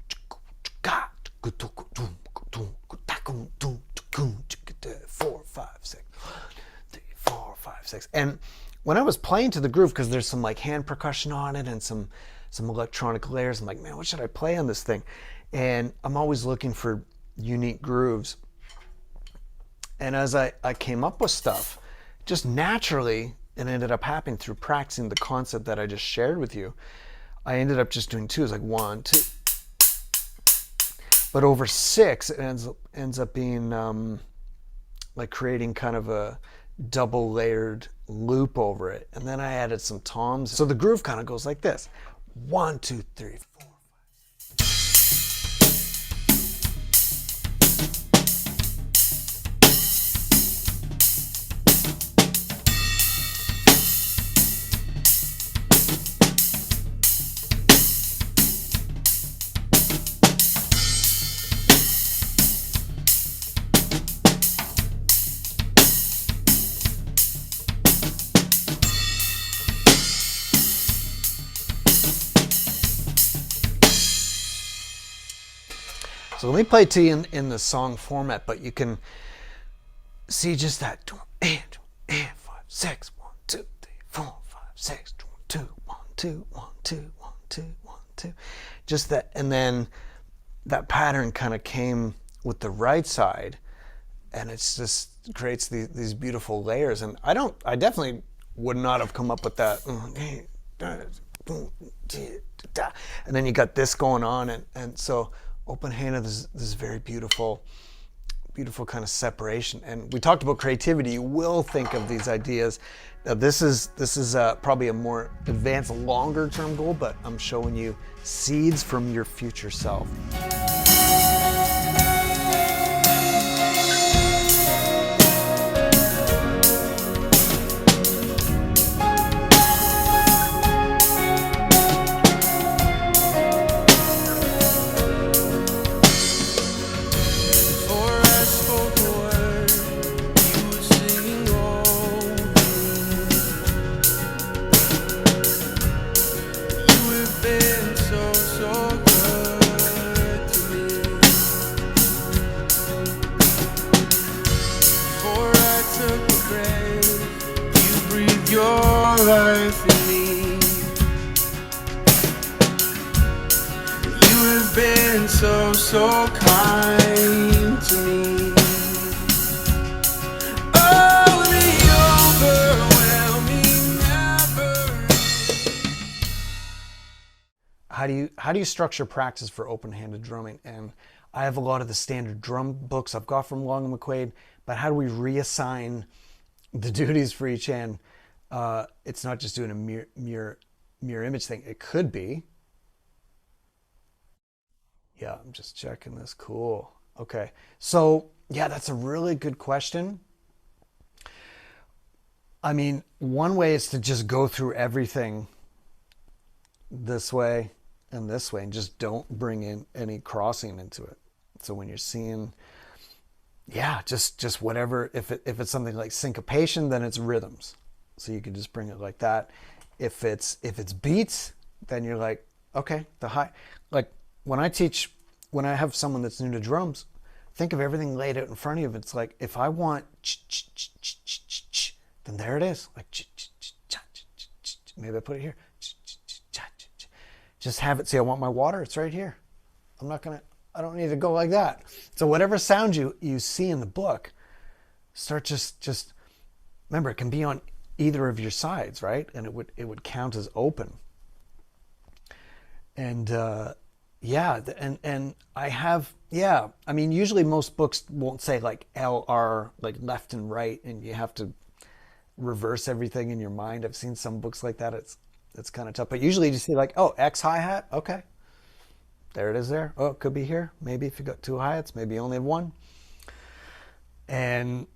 5, 6, 3, 4, 5, 6. And when I was playing to the groove, because there's some like hand percussion on it and some electronic layers, I'm like, man, what should I play on this thing? And I'm always looking for unique grooves. And as I came up with stuff, just naturally, it ended up happening through practicing the concept that I just shared with you. I ended up just doing 2s, like 1, 2. But over 6, it ends up being like creating kind of a double layered loop over it. And then I added some toms. So the groove kind of goes like this. 1, 2, 3, 4. So let me play it to you in the song format, but you can see just that 5, 6, 1, 2, 3, 4, 5, 6, 2, 1, 2, 1, 2, 1, 2, 1, 2. Just that, and then that pattern kind of came with the right side, and it's just creates these beautiful layers. And I definitely would not have come up with that. And then you got this going on, and so open-handed is this very beautiful kind of separation. And we talked about creativity. You will think of these ideas. Now this is probably a more advanced, longer-term goal, but I'm showing you seeds from your future self. Life in me. You have been so kind to me. Oh, the overwhelming never. how do you structure practice for open-handed drumming? And I have a lot of the standard drum books I've got from Long and McQuaid, but how do we reassign the duties for each hand? It's not just doing a mirror image thing. It could be. Yeah, I'm just checking this. Cool. Okay. So yeah, that's a really good question. I mean, one way is to just go through everything this way and this way and just don't bring in any crossing into it. So when you're seeing, yeah, just whatever. If it's something like syncopation, then it's rhythms. So you can just bring it like that. If it's beats, then you're like, okay, the high. Like when I have someone that's new to drums, think of everything laid out in front of you. It's like, if I want then there it is. Like maybe I put it here. Just have it. See, I want my water. It's right here. I don't need to go like that. So whatever sound you see in the book, start just remember, it can be on either of your sides, right? And it would count as open. And yeah, and I have, yeah, I mean, usually most books won't say like LR, like left and right, and you have to reverse everything in your mind. I've seen some books like that. It's kind of tough, but usually you see like, oh, X hi-hat, okay, there it is there. Oh, it could be here. Maybe if you got two hi-hats, maybe you only have one. And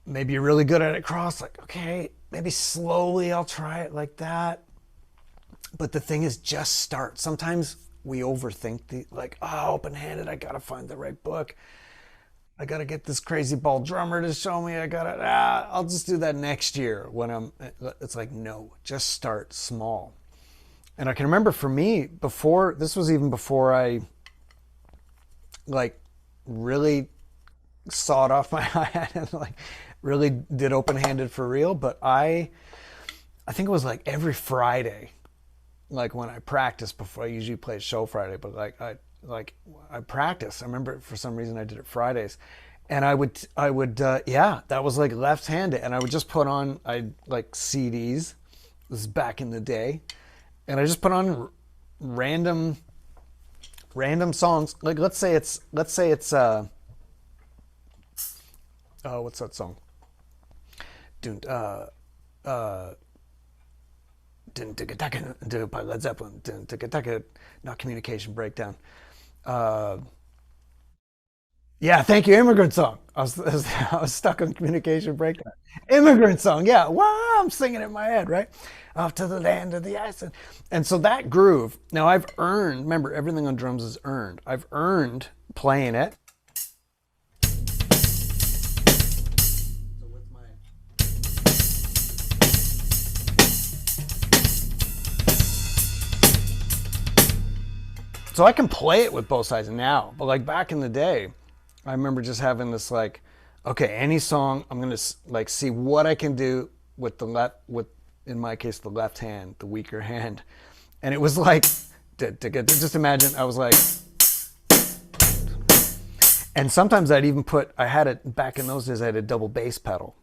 maybe you're really good at it cross, like, okay, maybe slowly I'll try it like that. But the thing is, just start. Sometimes we overthink like, oh, open-handed, I gotta find the right book. I gotta get this crazy ball drummer to show me. I'll just do that next year when it's like, no, just start small. And I can remember for me, this was even before I like really sawed off my hi-hat and like really did open-handed for real. But I think it was like every Friday, like when I practiced before. I usually play show Friday, but I practiced. I remember for some reason I did it Fridays, and I would yeah, that was like left-handed, and I would just put on, like CDs. This is back in the day, and I just put on random songs. Like let's say it's oh, what's that song? By Led Zeppelin. Not Communication Breakdown. Yeah, thank you. Immigrant Song. I was stuck on Communication Breakdown. Immigrant Song. Yeah. Wow, I'm singing it in my head, right? Off to the land of the ice. And so that groove. Now I've earned. Remember, everything on drums is earned. I've earned playing it. So I can play it with both sides now, but like back in the day, I remember just having this like, okay, any song, I'm gonna like see what I can do with the left, in my case, the left hand, the weaker hand. And it was like, just imagine, I was like, and sometimes I'd even I had it back in those days, I had a double bass pedal.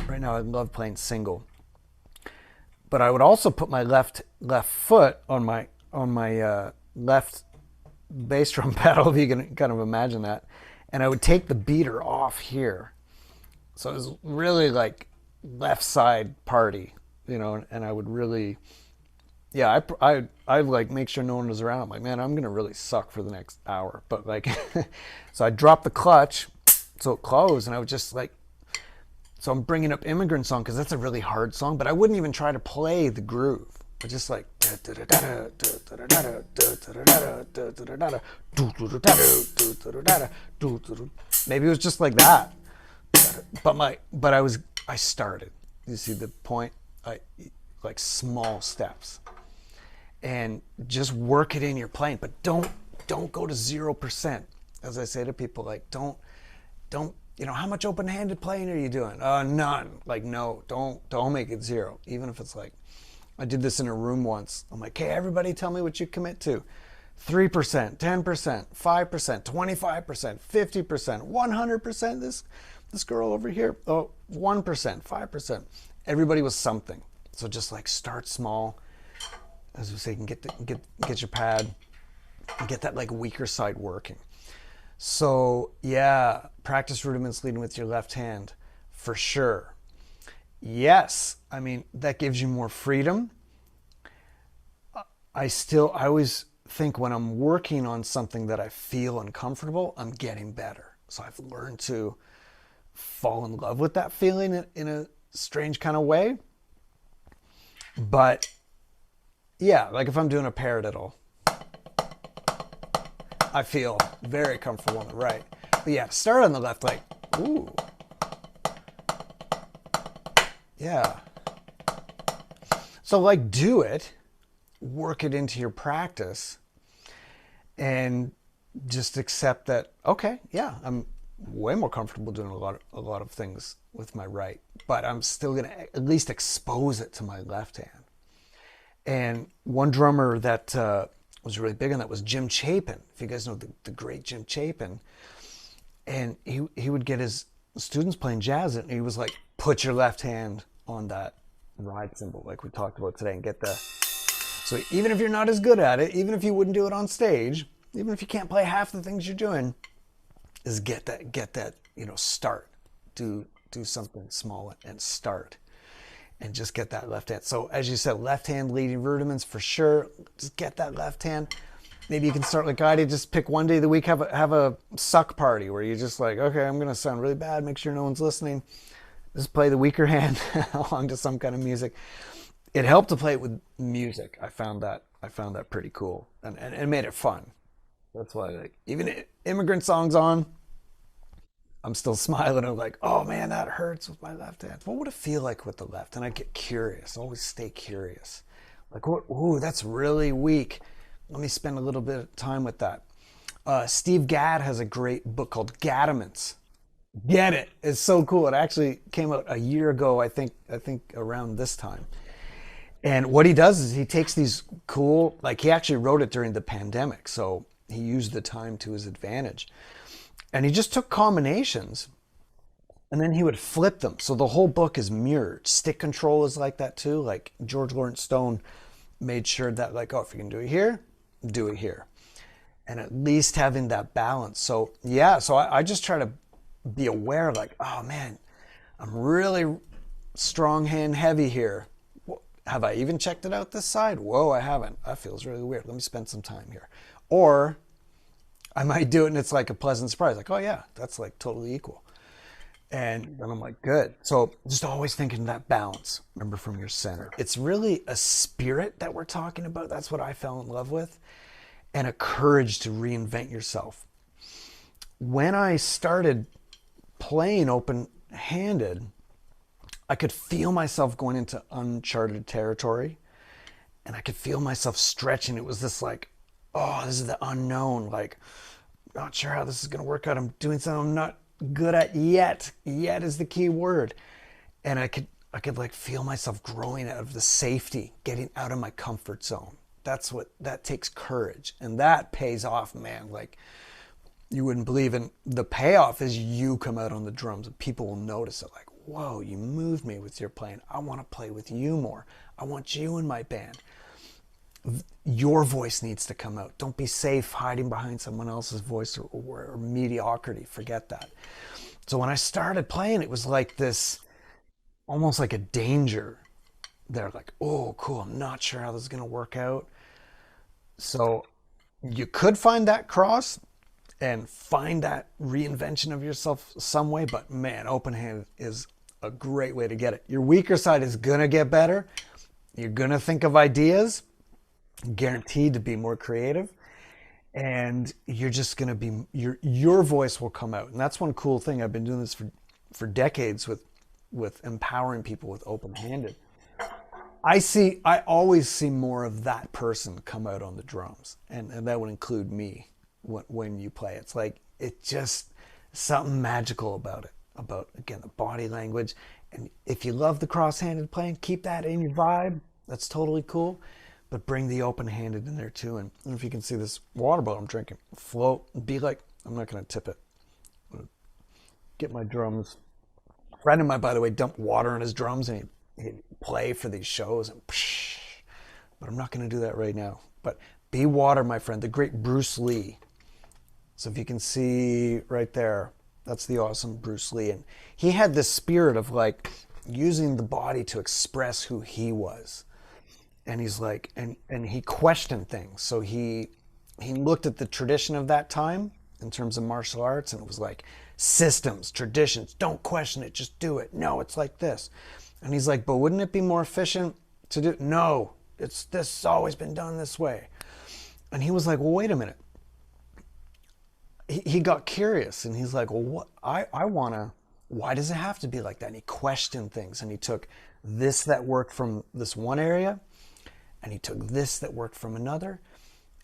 Right now I love playing single. But I would also put my left foot on my left bass drum pedal, if you can kind of imagine that, and I would take the beater off here, so it was really like left side party, and I would really, yeah, I like make sure no one was around. I'm like, man, I'm gonna really suck for the next hour, but like so I dropped the clutch so it closed, and I would just like, so I'm bringing up Immigrant Song because that's a really hard song, but I wouldn't even try to play the groove. But just like maybe it was just like that, but I started. You see the point? Like small steps, and just work it in your playing. But don't go to 0%. As I say to people, like don't. How much open-handed playing are you doing? None. Like no, don't make it 0. Even if it's like, I did this in a room once. I'm like, hey, everybody tell me what you commit to. 3%, 10%, 5%, 25%, 50%, 100%. This girl over here, 1%, 5%. Everybody was something. So just like start small as we say, you can get your pad and get that like weaker side working. So yeah, practice rudiments leading with your left hand for sure. Yes, I mean that gives you more freedom. I always think when I'm working on something that I feel uncomfortable, I'm getting better. So I've learned to fall in love with that feeling in a strange kind of way. But yeah, like if I'm doing a paradiddle, I feel very comfortable on the right. But yeah, start on the left, like, ooh, yeah. So like do it, work it into your practice, and just accept that, okay, yeah, I'm way more comfortable doing a lot of things with my right, but I'm still gonna at least expose it to my left hand. And one drummer that was really big on that was Jim Chapin. If you guys know the great Jim Chapin, and he would get his students playing jazz, and he was like, put your left hand on that ride cymbal, like we talked about today, and get the. So even if you're not as good at it, even if you wouldn't do it on stage, even if you can't play half the things you're doing, is get that start, do something small and start, and just get that left hand. So as you said, left hand leading rudiments for sure. Just get that left hand. Maybe you can start like I did, just pick one day of the week, have a suck party where you just like, okay, I'm gonna sound really bad, make sure no one's listening. Just play the weaker hand along to some kind of music. It helped to play it with music. I found that pretty cool, and it made it fun. That's why, like, even immigrant songs on, I'm still smiling. I'm like, oh man, that hurts with my left hand. What would it feel like with the left? And I get curious. Always stay curious. Like, what? Ooh, that's really weak. Let me spend a little bit of time with that. Steve Gadd has a great book called Gaddaments. Get it? It's so cool. It actually came out a year ago. I think around this time. And what he does is he takes these cool, like he actually wrote it during the pandemic, so he used the time to his advantage. And he just took combinations and then he would flip them. So the whole book is mirrored. Stick control is like that too. Like George Lawrence Stone made sure that, like, oh, if you can do it here, do it here. And at least having that balance. So yeah, so I just try to be aware, like, oh man, I'm really strong hand heavy here. Have I even checked it out this side? Whoa, I haven't. That feels really weird. Let me spend some time here. Or I might do it and it's like a pleasant surprise. Like, oh yeah, that's like totally equal. And then I'm like, good. So just always thinking that balance, remember, from your center. It's really a spirit that we're talking about. That's what I fell in love with. And a courage to reinvent yourself. When I started playing open-handed, I could feel myself going into uncharted territory, and I could feel myself stretching. It was this like, oh, this is the unknown. Like, not sure how this is going to work out. I'm doing something I'm not good at yet. Yet is the key word. And I could like feel myself growing out of the safety, getting out of my comfort zone. That takes courage, and that pays off, man. Like, you wouldn't believe. And the payoff is you come out on the drums and people will notice it. Like, whoa, you moved me with your playing. I want to play with you more. I want you in my band. Your voice needs to come out. Don't be safe hiding behind someone else's voice or mediocrity. Forget that. So when I started playing, it was like this, almost like a danger. They're like, oh, cool. I'm not sure how this is going to work out. So you could find that cross and find that reinvention of yourself some way, but man, open hand is a great way to get it. Your weaker side is gonna get better. You're gonna think of ideas, guaranteed to be more creative, and you're just gonna be your voice will come out. And that's one cool thing. I've been doing this for decades with empowering people with open-handed. I always see more of that person come out on the drums, and that would include me. When you play, it's like, it's just something magical about it, about, again, the body language. And if you love the cross-handed playing, keep that in your vibe. That's totally cool, but bring the open-handed in there too. And I don't know if you can see this water bottle I'm drinking, float, be like, I'm not going to tip it. I'm gonna get my drums. A friend of mine, by the way, dumped water on his drums, and he'd play for these shows, and psh, but I'm not going to do that right now. But be water, my friend, the great Bruce Lee. So if you can see right there, that's the awesome Bruce Lee. And he had this spirit of like using the body to express who he was. And he's like, and he questioned things. So he looked at the tradition of that time in terms of martial arts, and it was like systems, traditions, don't question it, just do it. No, it's like this. And he's like, but wouldn't it be more efficient to do? No, it's always been done this way. And he was like, well, wait a minute. He got curious, and he's like, well, what I wanna, why does it have to be like that? And he questioned things, and he took this that worked from this one area, and he took this that worked from another,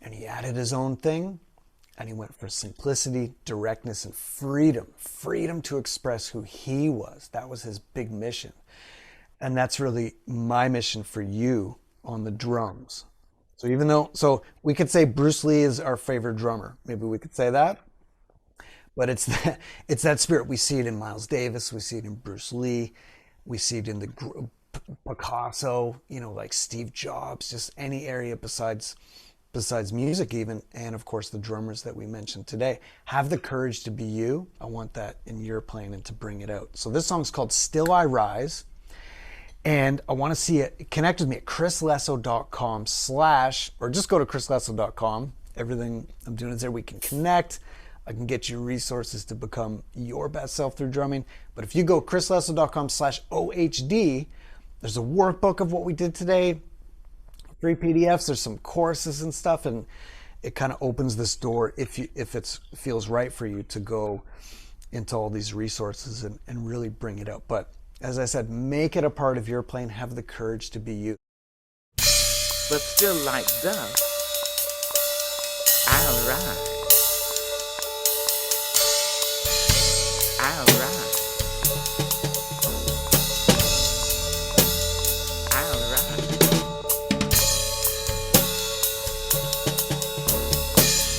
and he added his own thing, and he went for simplicity, directness, and freedom to express who he was. That was his big mission. And that's really my mission for you on the drums. So we could say Bruce Lee is our favorite drummer. Maybe we could say that. But it's that spirit. We see it in Miles Davis. We see it in Bruce Lee. We see it in the Picasso, like Steve Jobs, just any area besides music even, and of course the drummers that we mentioned today. Have the courage to be you. I want that in your playing and to bring it out. So this song's called Still I Rise, and I want to see it. Connect with me at chrislesso.com/ or just go to chrislesso.com. Everything I'm doing is there. We can connect. I can get you resources to become your best self through drumming. But if you go chrislesso.com/OHD, there's a workbook of what we did today, 3 PDFs, there's some courses and stuff, and it kind of opens this door if it feels right for you to go into all these resources and really bring it out. But as I said, make it a part of your playing. Have the courage to be you. But still like dust, I'll rise. I'll rise. I'll rise.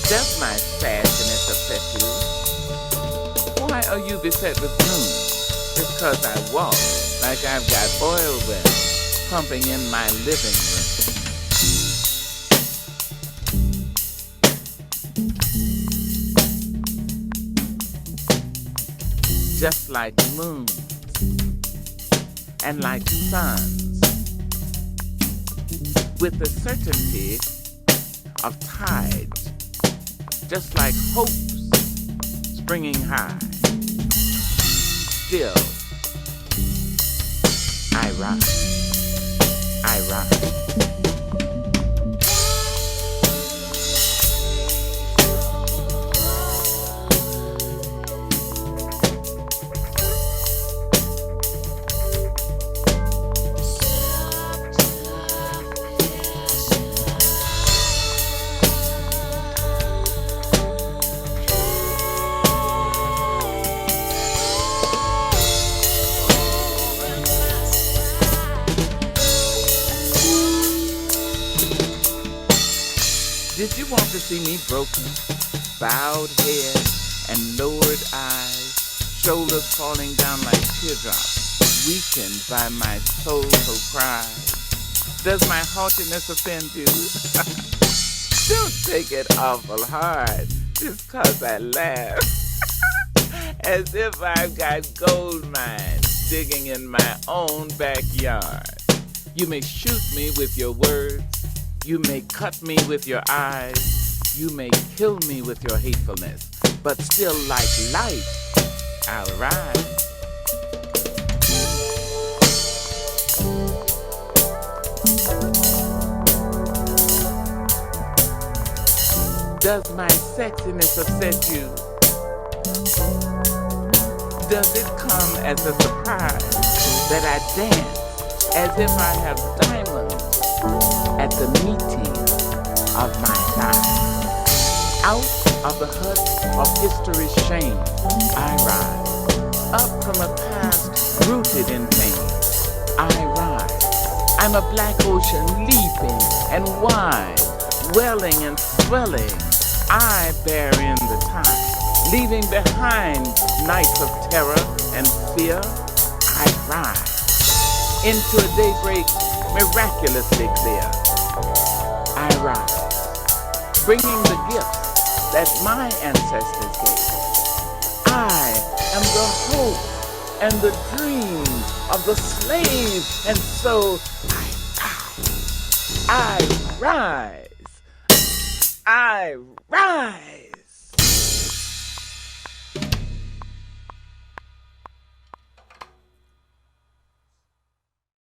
Does my sadness upset you? Why are you beset with gloom? It's 'cause I walk like I've got oil wells pumping in my living room. Just like moons and like suns, with the certainty of tides, just like hopes springing high. Still, I rise, I rise. Did you want to see me broken, bowed head and lowered eyes, shoulders falling down like teardrops, weakened by my soulful cries? Does my haughtiness offend you? Don't take it awful hard, just 'cause I laugh. As if I've got gold mines digging in my own backyard. You may shoot me with your words. You may cut me with your eyes, you may kill me with your hatefulness, but still like life, I'll rise. Does my sexiness upset you? Does it come as a surprise that I dance as if I have diamonds at the meeting of my thigh? Out of the hut of history's shame, I rise. Up from a past rooted in pain, I rise. I'm a black ocean leaping and wide, welling and swelling. I bear in the tide, leaving behind nights of terror and fear. I rise into a daybreak miraculously clear. I rise, bringing the gifts that my ancestors gave. I am the hope and the dream of the slave, and so I rise. I rise.